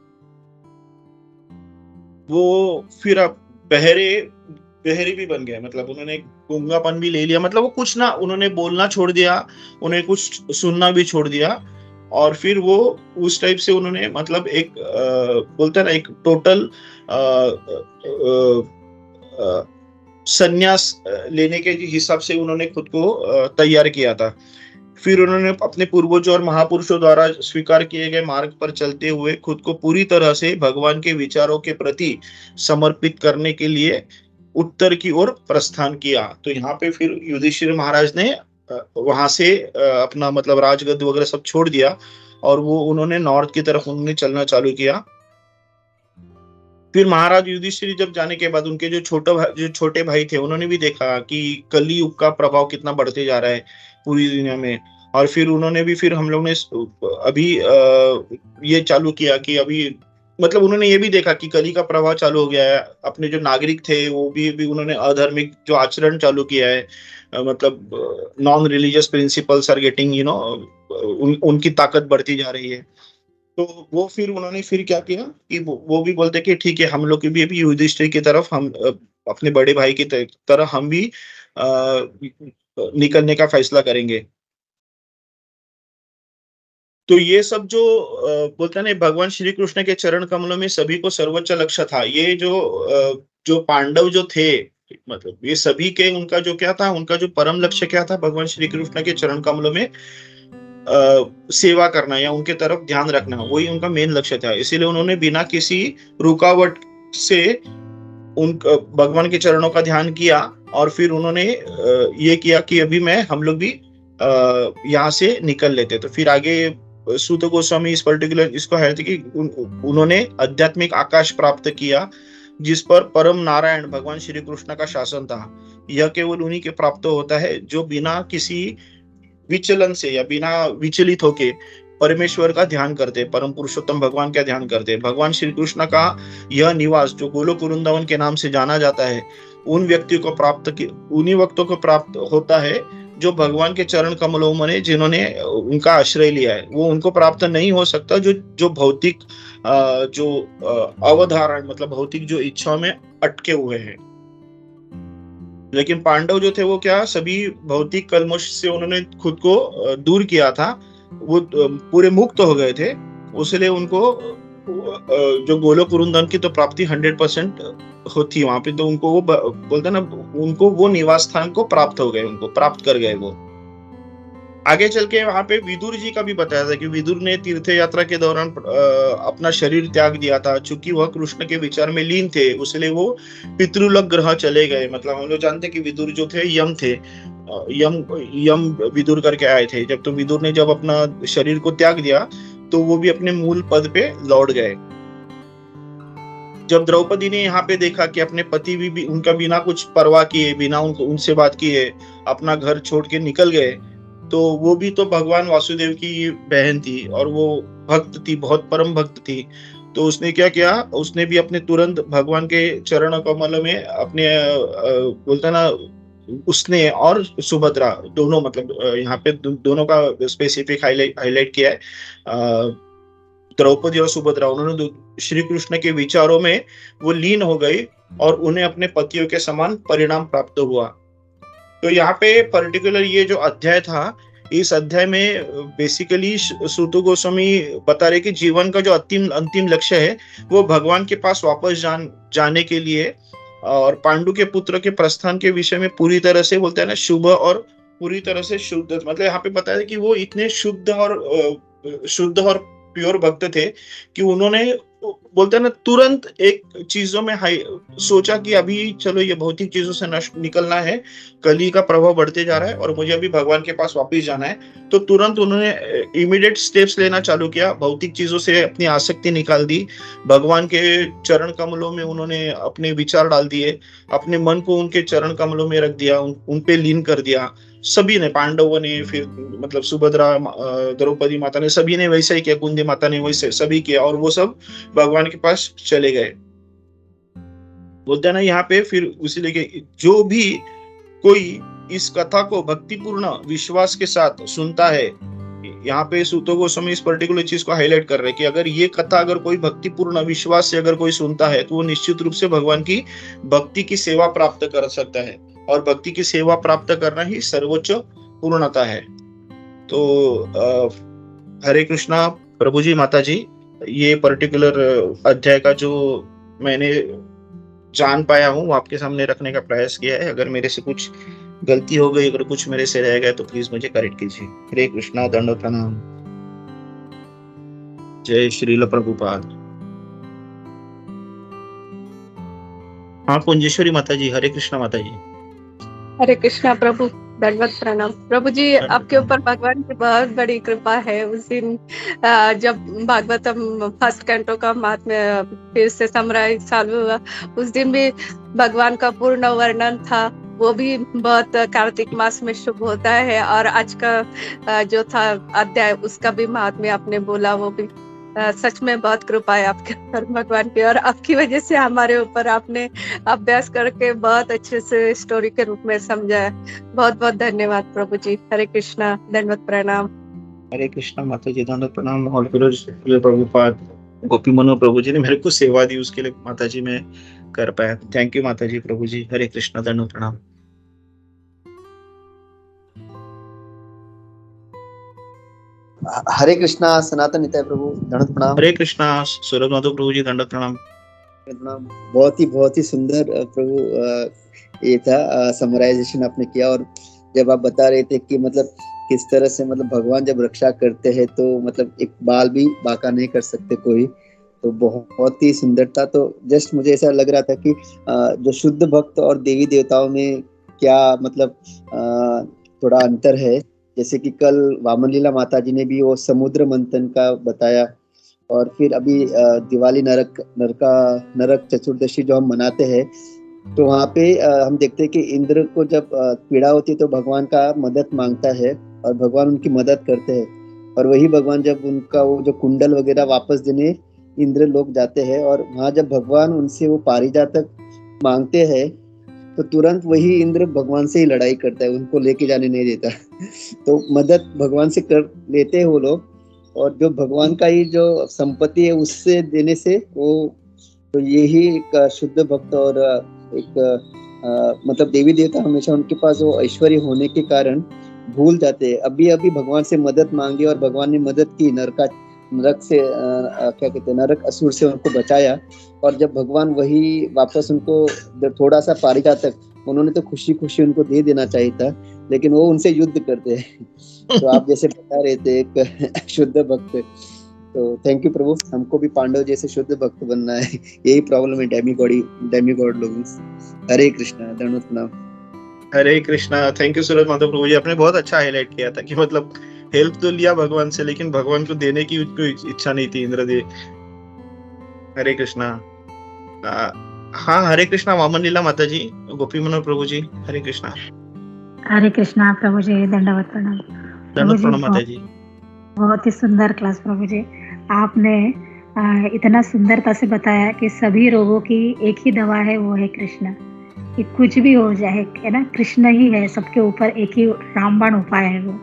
Speaker 2: वो फिर अब बहरे भी बन गए, मतलब उन्होंने गूंगापन भी ले लिया, मतलब वो कुछ ना, उन्होंने बोलना छोड़ दिया, उन्हें कुछ सुनना भी छोड़ दिया। और फिर वो उस टाइप से उन्होंने मतलब एक बोलते हैं ना एक टोटल संन्यास लेने के हिसाब से उन्होंने खुद को तैयार किया था। फिर उन्होंने अपने पूर्वजों और महापुरुषों द्वारा स्वीकार किए गए मार्ग पर चलते हुए खुद को पूरी तरह से भगवान के विचारों के प्रति समर्पित करने के लिए उत्तर की ओर प्रस्थान किया। तो यहाँ पे फिर युधिष्ठिर महाराज ने वहां से अपना मतलब राजगद्दी वगैरह सब छोड़ दिया और वो उन्होंने नॉर्थ की तरफ उन्होंने चलना चालू किया। फिर महाराज युधिष्ठिर जब जाने के बाद उनके जो छोटे भाई थे, उन्होंने भी देखा कि कलयुग का प्रभाव कितना बढ़ते जा रहा है पूरी दुनिया में। और फिर उन्होंने भी, फिर हम लोग ने अभी ये चालू किया कि अभी मतलब उन्होंने ये भी देखा कि कली का प्रभाव चालू हो गया है। अपने जो नागरिक थे वो भी उन्होंने अधार्मिक जो आचरण चालू किया है, मतलब non religious principles are getting उनकी ताकत बढ़ती जा रही है। तो वो फिर उन्होंने फिर क्या किया कि वो भी बोलते कि ठीक है, हम लोग की भी अभी युधिष्ठिर की तरफ हम अपने बड़े भाई की तरह हम भी निकलने का फैसला करेंगे। तो ये सब जो बोलते हैं ना, भगवान श्री कृष्ण के चरण कमलों में सभी को सर्वोच्च लक्ष्य था। ये जो पांडव जो थे, मतलब ये सभी के उनका जो क्या था, उनका जो परम लक्ष्य क्या था, भगवान श्री कृष्ण के चरण कमलों में सेवा करना या उनके तरफ ध्यान रखना, वही उनका मेन लक्ष्य था। इसीलिए उन्होंने बिना किसी रुकावट से उन भगवान के चरणों का ध्यान किया और फिर उन्होंने ये किया कि अभी मैं हम लोग भी यहाँ से निकल लेते। तो फिर आगे सूत गोस्वामी इस पर्टिकुलर इसको है कि उन्होंने आध्यात्मिक आकाश प्राप्त किया जिस पर परम नारायण भगवान श्री कृष्ण का शासन था। यह केवल उन्हीं के प्राप्त होता है जो बिना किसी विचलन से या बिना विचलित होके परमेश्वर का ध्यान करते, परम पुरुषोत्तम भगवान का ध्यान करते। भगवान श्री कृष्ण का यह निवास जो गोलोक वृंदावन के नाम से जाना जाता है, उन व्यक्तियों को उन्हीं वक्तों को प्राप्त होता है जो भगवान के चरण कमलों में जिन्होंने उनका आश्रय लिया है। वो उनको प्राप्त नहीं हो सकता जो जो भौतिक जो अवधारण मतलब भौतिक जो इच्छाओं में अटके हुए हैं। लेकिन पांडव जो थे वो क्या सभी भौतिक कलमश से उन्होंने खुद को दूर किया था, वो पूरे मुक्त हो गए थे। उसलिए उनको जो गोलोक वृंदावन की तो प्राप्ति 100% होती वहां पे। तो उनको वो बोलते ना, उनको वो निवास स्थान को प्राप्त हो गए, उनको प्राप्त कर गए वो। आगे चल के वहां पे विदुर जी का भी बताया था कि विदुर ने तीर्थ यात्रा के दौरान अपना शरीर त्याग दिया था। चूंकि वह कृष्ण के विचार में लीन थे, उसलिए वो पितृलोक ग्रह चले गए। मतलब हम लोग जानते कि विदुर जो थे यम थे, यम यम विदुर करके आए थे। जब तो विदुर ने जब अपना शरीर को त्याग दिया तो वो भी अपने मूल पद पे लौट गए। जब द्रौपदी ने यहाँ पे देखा कि अपने पति भी उनका बिना कुछ परवाह किए, बिना उनसे बात किए अपना घर छोड़ के निकल गए, तो वो भी तो भगवान वासुदेव की बहन थी और वो भक्त थी, बहुत परम भक्त थी। तो उसने क्या किया, उसने भी अपने तुरंत भगवान के चरण कमल में अपने बोलता ना, उसने और सुभद्रा दोनों, मतलब यहाँ पे दोनों का स्पेसिफिक हाईलाइट किया है। द्रौपदी और सुभद्रा उन्होंने श्री कृष्ण के विचारों में वो लीन हो गई और उन्हें अपने पतियों के समान परिणाम प्राप्त हुआ। तो यहाँ पे पर्टिकुलर ये जो अध्याय था, इस अध्याय में बेसिकली सूत गोस्वामी बता रहे कि जीवन का जो अंतिम लक्ष्य है वो भगवान के पास वापस जाने के लिए और पांडु के पुत्र के प्रस्थान के विषय में पूरी तरह से बोलते हैं ना, शुभ और पूरी तरह से शुद्ध। मतलब यहाँ पे बताया कि वो इतने शुद्ध और प्योर भक्त थे कि उन्होंने बोलते हैं ना तुरंत एक चीजों में सोचा कि अभी चलो ये भौतिक चीजों से निकलना है, कली का प्रभाव बढ़ते जा रहा है और मुझे अभी भगवान के पास वापस जाना है। तो तुरंत उन्होंने इमीडिएट स्टेप्स लेना चालू किया, भौतिक चीजों से अपनी आसक्ति निकाल दी, भगवान के चरण कमलों में उन्होंने अपने विचार डाल दिए, अपने मन को उनके चरण कमलों में रख दिया, उन पे लीन कर दिया। सभी ने, पांडवों ने, फिर मतलब सुभद्रा, द्रौपदी माता ने, सभी ने वैसा ही किया, कुंती माता ने वैसे सभी किया और वो सब भगवान के पास चले गए। बोलते हैं ना यहाँ पे फिर उसी लेके जो भी कोई इस कथा को भक्तिपूर्ण विश्वास के साथ सुनता है, यहाँ पे सूतो गोस्वामी इस पर्टिकुलर चीज को हाईलाइट कर रहे हैं कि अगर ये कथा अगर कोई भक्तिपूर्ण विश्वास से अगर कोई सुनता है तो वो निश्चित रूप से भगवान की भक्ति की सेवा प्राप्त कर सकता है और भक्ति की सेवा प्राप्त करना ही सर्वोच्च पूर्णता है। तो हरे कृष्णा प्रभु जी, माता जी, ये पर्टिकुलर अध्याय का जो मैंने जान पाया हूँ वो आपके सामने रखने का प्रयास किया है। अगर मेरे से कुछ गलती हो गई, अगर कुछ मेरे से रह गया तो प्लीज मुझे करेक्ट कीजिए। हरे कृष्णा, दंडवत प्रणाम। जय श्रील प्रभुपाद। हाँ पुंजेश्वरी माता जी, हरे कृष्णा माता जी।
Speaker 3: हरे कृष्णा प्रभु, दंडवत प्रणाम। प्रभु जी, आपके ऊपर भगवान की बहुत बड़ी कृपा है। उस दिन जब भागवतम फर्स्ट कैंटो का महात्म्य फिर से समराइज चालू हुआ, उस दिन भी भगवान का पूर्ण वर्णन था। वो भी बहुत कार्तिक मास में शुभ होता है और आज का जो था अध्याय उसका भी महात्म्य आपने बोला, वो भी सच में बहुत कृपा है आपके ऊपर भगवान की, और आपकी वजह से हमारे ऊपर आपने अभ्यास करके बहुत अच्छे से स्टोरी के रूप में समझा है। बहुत बहुत धन्यवाद प्रभु जी। हरे कृष्णा, दंडवत प्रणाम।
Speaker 2: हरे कृष्णा माता जी, दंडवत प्रणाम। और फिर प्रभुपाद गोपी मनोहर प्रभु जी ने मेरे को सेवा दी, उसके लिए माता जी मैं कर पाया। थैंक यू माता जी, प्रभु जी। हरे कृष्णा, दंडवत प्रणाम।
Speaker 4: हरे कृष्णा सनातन निताय प्रभु, दंडवत प्रणाम।
Speaker 2: हरे कृष्णा सूरज माधव प्रभु जी, दंडवत प्रणाम।
Speaker 4: प्रणाम। बहुत ही सुंदर प्रभु ये था समराइजेशन आपने किया। और जब आप बता रहे थे कि मतलब किस तरह से मतलब भगवान जब रक्षा करते हैं तो मतलब एक बाल भी बांका नहीं कर सकते कोई, तो बहुत ही सुंदर था। तो जस्ट मुझे ऐसा लग रहा था कि जो शुद्ध भक्त और देवी देवताओं में क्या मतलब थोड़ा अंतर है। जैसे कि कल वामन लीला माता जी ने भी वो समुद्र मंथन का बताया, और फिर अभी दिवाली नरक चतुर्दशी जो हम मनाते हैं, तो वहाँ पे हम देखते हैं कि इंद्र को जब पीड़ा होती है तो भगवान का मदद मांगता है और भगवान उनकी मदद करते हैं। और वही भगवान जब उनका वो जो कुंडल वगैरह वापस देने इंद्र लोग जाते हैं, और वहाँ जब भगवान उनसे वो पारिजातक मांगते हैं तो तुरंत वही इंद्र भगवान से ही लड़ाई करता है, उनको लेके जाने नहीं देता। तो मदद भगवान से कर लेते हैं वो लोग, और जो भगवान का ही जो संपत्ति है उससे देने से वो, तो यही एक शुद्ध भक्त और एक मतलब देवी देवता हमेशा उनके पास वो ऐश्वर्य होने के कारण भूल जाते हैं। अभी अभी भगवान से मदद मांगी और भगवान ने मदद की, नरक से क्या कहते हैं, नरक असुर से उनको बचाया। और जब भगवान वही वापस उनको थोड़ा सा पारिजातक, उन्होंने तो खुशी खुशी उनको दे देना चाहिए था, लेकिन वो उनसे युद्ध करते हैं। तो आप जैसे बता रहे थे एक शुद्ध भक्त, तो थैंक यू प्रभु, हमको भी पांडव जैसे शुद्ध भक्त बनना है। यही प्रॉब्लम है डेमी गॉड लोगों से। हरे कृष्णा, दंडवत प्रणाम।
Speaker 2: हरे कृष्णा। थैंक यू सूरज माधव प्रभु जी, आपने बहुत अच्छा हाईलाइट किया था कि मतलब हेल्प तो लिया भगवान से, लेकिन भगवान को देने की उसको इच्छा नहीं थी इंद्रदेव। हरे कृष्णा। हाँ, हरे कृष्णा वामन लीला माता जी, गोपी मनोहर प्रभु जी, हरे कृष्णा।
Speaker 5: हरे कृष्णा प्रभु जी, दंडवत प्रणाम। प्रभु
Speaker 2: दंडवत
Speaker 5: जी
Speaker 2: प्रणाम माता जी।
Speaker 5: बहुत ही सुंदर क्लास प्रभु जी। आपने इतना सुंदरता से बताया कि सभी रोगों की एक ही दवा है, वो है कृष्ण। कि कुछ भी हो जाए, है ना, कृष्ण ही है सबके ऊपर, एक ही रामबाण उपाय है वो।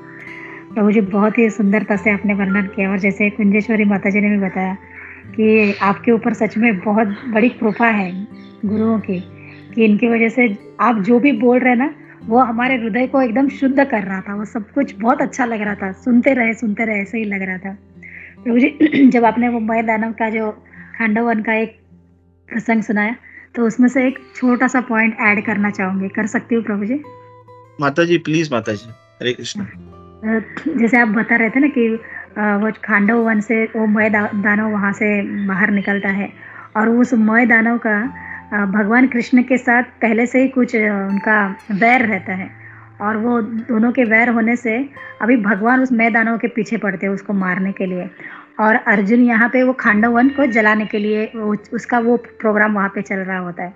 Speaker 5: प्रभु जी बहुत ही सुंदरता से आपने वर्णन किया। और जैसे कुंजेश्वरी माता जी ने भी बताया कि आपके ऊपर सच में बहुत बड़ी कृपा है गुरुओं की, कि इनकी वजह से आप जो भी बोल रहे हैं ना, वो हमारे हृदय को एकदम शुद्ध कर रहा था। वो सब कुछ बहुत अच्छा लग रहा था, सुनते रहे ऐसे ही लग रहा था। प्रभु जी जब आपने वो मय दानव का जो खांडवन का एक प्रसंग सुनाया, तो उसमें से एक छोटा सा पॉइंट ऐड करना चाहूंगी, कर सकती हूँ प्रभु जी?
Speaker 2: माता जी प्लीज माता जी। हरे कृष्णा।
Speaker 5: जैसे आप बता रहे थे ना कि वो खांडव वन से वो मय दानव वहाँ से बाहर निकलता है, और उस मय दानव का भगवान कृष्ण के साथ पहले से ही कुछ उनका वैर रहता है, और वो दोनों के वैर होने से अभी भगवान उस मय दानव के पीछे पड़ते हैं उसको मारने के लिए, और अर्जुन यहाँ पे वो खांडव वन को जलाने के लिए उसका वो प्रोग्राम वहाँ पे चल रहा होता है।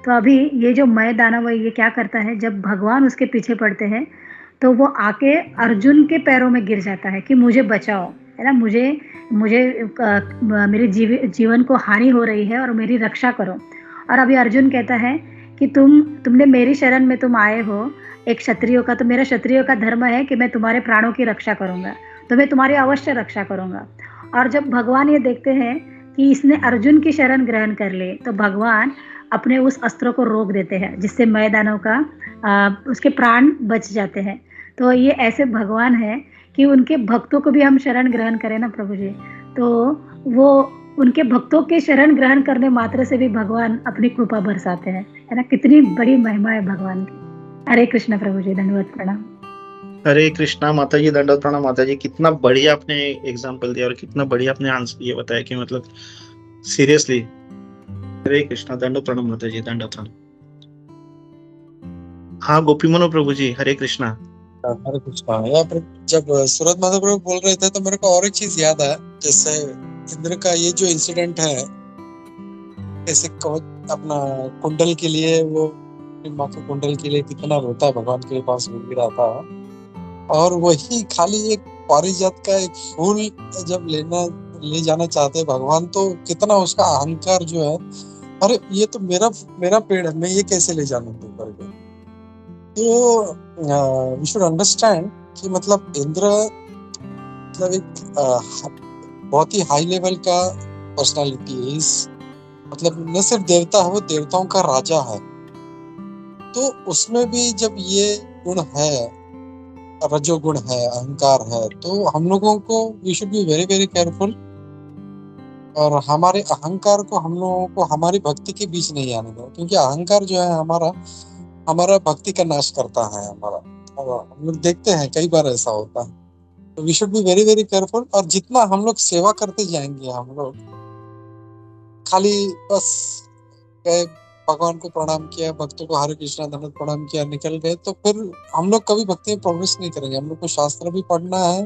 Speaker 5: तो अभी ये जो मय दानव है, ये क्या करता है, जब भगवान उसके पीछे पड़ते हैं तो वो आके अर्जुन के पैरों में गिर जाता है कि मुझे बचाओ, है ना, मुझे मेरे जीवन को हानि हो रही है और मेरी रक्षा करो। और अभी अर्जुन कहता है कि तुमने मेरी शरण में तुम आए हो एक क्षत्रियो का, तो मेरा क्षत्रियो का धर्म है कि मैं तुम्हारे प्राणों की रक्षा करूंगा, तो मैं तुम्हारी अवश्य रक्षा करूंगा। और जब भगवान ये देखते हैं कि इसने अर्जुन की शरण ग्रहण कर ली, तो भगवान अपने उस अस्त्र को रोक देते हैं, जिससे मय दानव का उसके प्राण बच जाते हैं। तो ये ऐसे भगवान है कि उनके भक्तों को भी हम शरण ग्रहण करें ना प्रभु जी, तो वो उनके भक्तों के शरण ग्रहण करने मात्र से भी भगवान अपनी कृपा बरसाते हैं, है ना। कितनी बड़ी महिमा है भगवान की। हरे कृष्ण प्रभु जी, दंडवत प्रणाम।
Speaker 2: हरे कृष्णा माता जी, दंडवत प्रणाम माता जी। कितना बढ़िया आपने एग्जाम्पल दिया और कितना बढ़िया आपने आंसर ये बताया कि मतलब सीरियसली। हरे कृष्णा, दंडवत प्रणाम माता जी, दंडवत प्रणाम। हाँ गोपी मनो प्रभु जी, हरे कृष्णा।
Speaker 6: हरे कृष्णा। यहाँ पर जब सूरज माधव प्रभु बोल रहे थे तो मेरे को और एक चीज याद है, जैसे इंद्र का ये जो इंसिडेंट है, जैसे अपना कुंडल के लिए वो माँ के कुंडल के लिए कितना रोता है, भगवान के पास गिरा था, और वही खाली एक पारिजात का एक फूल जब ले जाना चाहते हैं भगवान, तो कितना उसका अहंकार जो है, अरे ये तो मेरा पेड़ है, मैं ये कैसे ले जाने दूं करके। तो वी शुड अंडरस्टैंड कि मतलब इंद्र मतलब एक बहुत ही हाई लेवल का पर्सनालिटी है। मतलब न सिर्फ देवता है, वो देवताओं का राजा है। तो उसमें भी जब ये गुण है, रजोगुण है, अहंकार है, तो हम लोगों को we should be very very careful. और हमारे अहंकार को हम लोगों को हमारी भक्ति के बीच नहीं आने दो, क्योंकि अहंकार जो है हमारा भक्ति का नाश करता है हमारा। और हम लोग देखते हैं कई बार ऐसा होता है। तो we should be very very careful. और जितना हम लोग सेवा करते जाएंगे, हम लोग खाली बस गए, भगवान को प्रणाम किया, भक्तों को हरे कृष्णा धन्यवाद प्रणाम किया, निकल गए, तो फिर हम लोग कभी भक्ति में प्रोग्रेस नहीं करेंगे। हम लोग को शास्त्र भी पढ़ना है,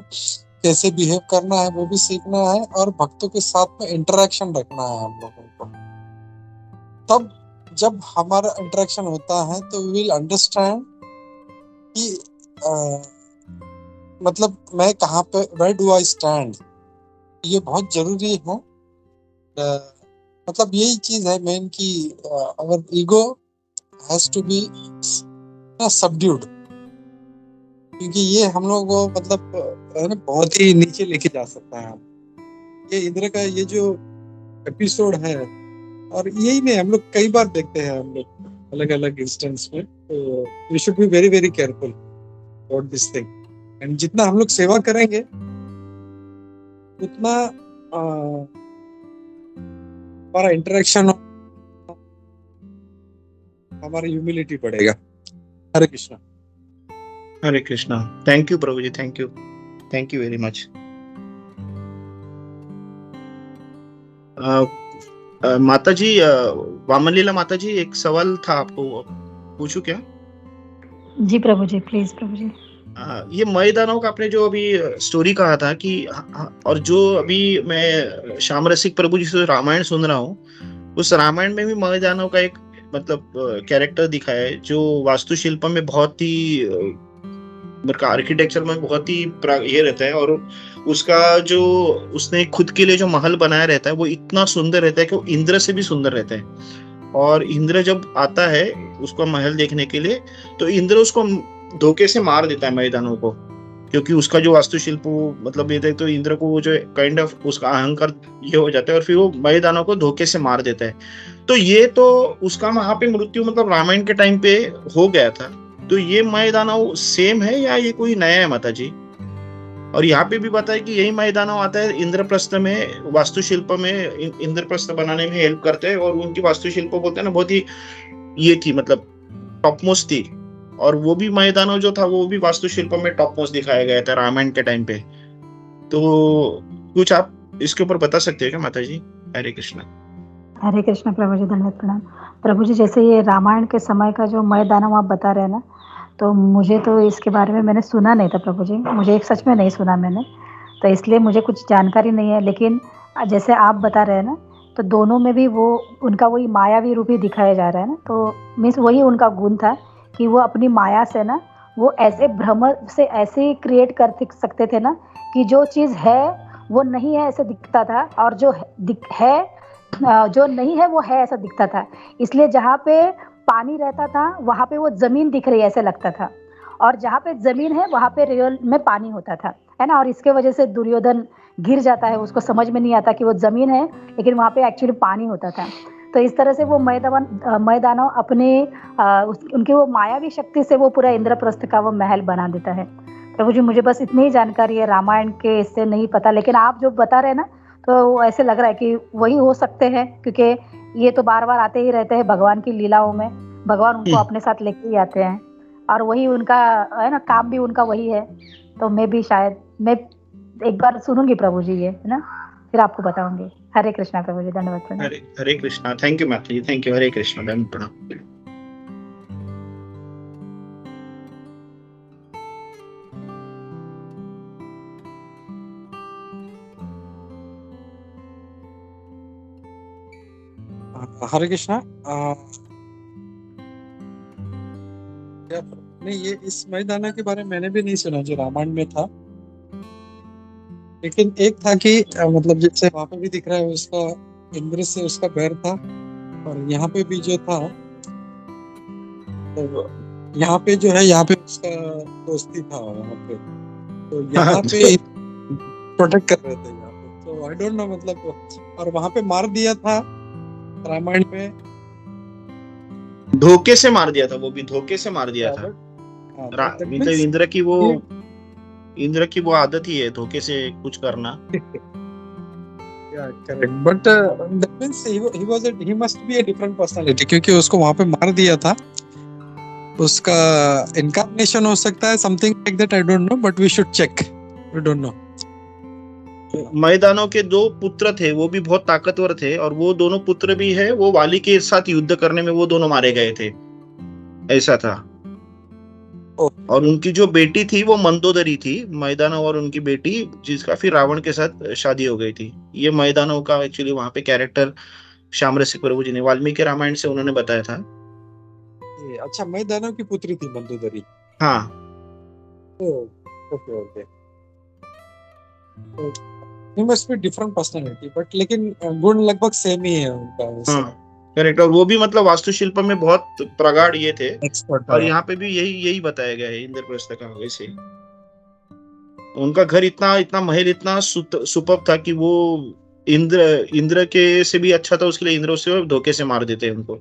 Speaker 6: कैसे बिहेव करना है वो भी सीखना है, और भक्तों के साथ में इंटरेक्शन रखना है हम लोगों को। तब जब हमारा इंटरेक्शन होता है तो वी विल अंडरस्टैंड कि मतलब मैं कहाँ पे, वेयर डू आई स्टैंड। ये बहुत जरूरी है। मतलब यही चीज है मेन की our ego has to be subdued, क्योंकि ये हम लोग को मतलब बहुत ही नीचे लेके जा सकता है। ये इंद्र का ये जो एपिसोड है, और यही नहीं, हम लोग कई बार देखते हैं हम लोग अलग अलग इंस्टेंस में। तो we should be very very careful about this thing. And जितना हम लोग सेवा करेंगे उतना हमारा इंटरेक्शन, हमारा ह्यूमिलिटी बढ़ेगा। हरे कृष्णा।
Speaker 2: हरे कृष्णा। थैंक यू प्रभु जी, थैंक यू वेरी मच। माता जी, वामनलीला माता जी, एक सवाल था आपको, पूछूं क्या?
Speaker 5: जी प्रभु जी, प्लीज प्रभु जी।
Speaker 2: ये मय दानव का आपने जो अभी स्टोरी कहा था कि और जो अभी मैं श्याम रसिक प्रभु जी से रामायण सुन रहा हूँ, उस रामायण में भी मय दानव का एक मतलब कैरेक्टर दिखाया है जो वास्तुशिल्प में बहुत ही आर्किटेक्चर में बहुत ही ये रहता है। और उसका जो उसने खुद के लिए जो महल बनाया रहता है वो इतना सुंदर रहता है कि वो इंद्र से भी सुंदर रहता है। और इंद्र जब आता है उसका महल देखने के लिए, तो इंद्र उसको धोखे से मार देता है मय दानव को, क्योंकि उसका जो वास्तुशिल्प मतलब ये तो इंद्र को वो जो काइंड ऑफ उसका अहंकार ये हो जाता है, और फिर वो मय दानव को धोखे से मार देता है। तो ये तो उसका वहां पे मृत्यु मतलब रामायण के टाइम पे हो गया था। तो ये मय दानव सेम है या ये कोई नया है माता जी? और यहाँ पे भी बताया कि यही मय दानव आता है इंद्रप्रस्थ में, वास्तुशिल्प में इंद्रप्रस्थ बनाने में हेल्प करते हैं। और उनकी वास्तुशिल्प बोलते हैं ना बहुत ही ये थी, मतलब टॉपमोस्ट थी। और वो भी मय दानव जो था वो भी वास्तुशिल्प में टॉपमोस्ट दिखाया गया था रामायण के टाइम पे। तो कुछ आप इसके ऊपर बता सकते हैं क्या माता जी? हरे कृष्णा।
Speaker 5: हरे कृष्णा प्रभु जी, धन्यवाद प्रणाम। प्रभु जी, जैसे ये रामायण के समय का जो मय दानव आप बता रहे हैं ना, तो मुझे तो इसके बारे में मैंने सुना नहीं था प्रभु जी, मुझे एक सच में नहीं सुना मैंने, तो इसलिए मुझे कुछ जानकारी नहीं है। लेकिन जैसे आप बता रहे हैं ना, तो दोनों में भी वो उनका वही मायावी रूप ही दिखाया जा रहा है ना। तो मीन्स वही उनका गुण था कि वो अपनी माया से ना, वो ऐसे भ्रम से ऐसे क्रिएट कर सकते थे ना कि जो चीज़ है वो नहीं है ऐसे दिखता था, और जो है जो नहीं है वो है ऐसा दिखता था। इसलिए जहाँ पे पानी रहता था वहाँ पे वो जमीन दिख रही है ऐसे लगता था, और जहाँ पे जमीन है वहाँ पे रियल में पानी होता था, है ना। और इसके वजह से दुर्योधन गिर जाता है, उसको समझ में नहीं आता कि वो जमीन है लेकिन वहाँ पे एक्चुअली पानी होता था। तो इस तरह से वो मय दानव अपने उनकी वो मायावी शक्ति से वो पूरा इंद्रप्रस्थ का वो महल बना देता है। प्रभु जी, मुझे बस इतनी ही जानकारी है, रामायण के इससे नहीं पता। लेकिन आप जो बता रहे हैं ना, तो ऐसे लग रहा है कि वही हो सकते हैं, क्योंकि ये तो बार बार आते ही रहते हैं भगवान की लीलाओं में। भगवान उनको अपने साथ लेके ही आते हैं, और वही उनका है ना, काम भी उनका वही है। तो मैं भी शायद मैं एक बार सुनूंगी प्रभु जी ये, है ना, फिर आपको बताऊंगी। हरे कृष्णा प्रभु जी, धन्यवाद प्रणाम।
Speaker 2: हरे कृष्णा। थैंक यू माता जी, थैंक यू। हरे कृष्णा, धन्यवाद प्रणाम।
Speaker 6: हरे कृष्णा। नहीं, ये इस मय दानव के बारे में मैंने भी नहीं सुना जो रामायण में था। लेकिन एक था कि मतलब जैसे वहां पे भी दिख रहा है उसका इंद्र से उसका बैर था, और यहाँ पे भी जो था, तो यहाँ पे जो है यहाँ पे उसका दोस्ती था वहां पे। तो यहाँ पे प्रोटेक्ट कर रहे थे यहाँ पे। तो आई डोंट नो मतलब, और वहां पे मार दिया था रामायण में,
Speaker 2: धोखे से मार दिया था, वो भी धोखे से मार दिया था।
Speaker 6: हाँ,
Speaker 2: मतलब इंद्र की वो आदत ही है धोखे से कुछ करना।
Speaker 6: Correct, but that means he must be a different personality, क्योंकि उसको वहां पे मार दिया था। उसका इनकार्नेशन हो सकता है, something like that, I don't know, but we should check, we don't know.
Speaker 2: मैदानों के 2 पुत्र थे, वो भी बहुत ताकतवर थे, और वो दोनों पुत्र भी है, वो वाली के साथ युद्ध करने में वो दोनों मारे गए थे, ऐसा था। और उनकी जो बेटी थी वो मंदोदरी थी, मैदानों और उनकी बेटी, जिसका फिर रावण के साथ शादी हो गई थी। ये मैदानों का एक्चुअली वहां पे कैरेक्टर श्याम रसिक प्रभु जी ने वाल्मीकि रामायण से उन्होंने बताया था।
Speaker 6: अच्छा, मैं दानव की पुत्री थी मंदोदरी।
Speaker 2: हाँ,
Speaker 6: okay okay, he must be different personality, but लेकिन गुण लगभग सेम ही है उनका।
Speaker 2: हाँ, करेक्ट। और वो भी मतलब वास्तुशिल्प में बहुत प्रगाढ़ ये थे,
Speaker 6: एक्सपर्ट।
Speaker 2: और यहाँ पे भी यही बताया गया है इंद्रप्रस्थ का। वैसे उनका घर इतना महल इतना सुपर्ब था कि वो इंद्र के से भी अच्छा था, उसके लिए इंद्र से धोखे से मार देते हैं उनको।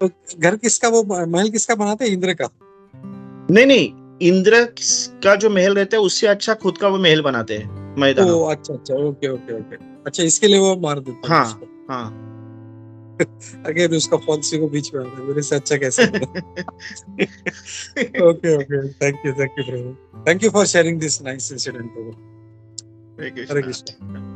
Speaker 6: तो घर किसका, वो महल किसका बनाते हैं? इंद्र का?
Speaker 2: नहीं, इंद्र का जो महल रहता है उससे अच्छा खुद का वो महल बनाते हैं मैदान।
Speaker 6: अच्छा, ओके, अच्छा, इसके लिए वो मार देते हैं।
Speaker 2: हाँ।
Speaker 6: अगर उसका फॉल्सी को बीच में आता है, मेरे से अच्छा कैसे? Okay, thank you Prabhu, thank you for sharing this nice incident Prabhu.
Speaker 2: Hare
Speaker 6: Hare Krishna.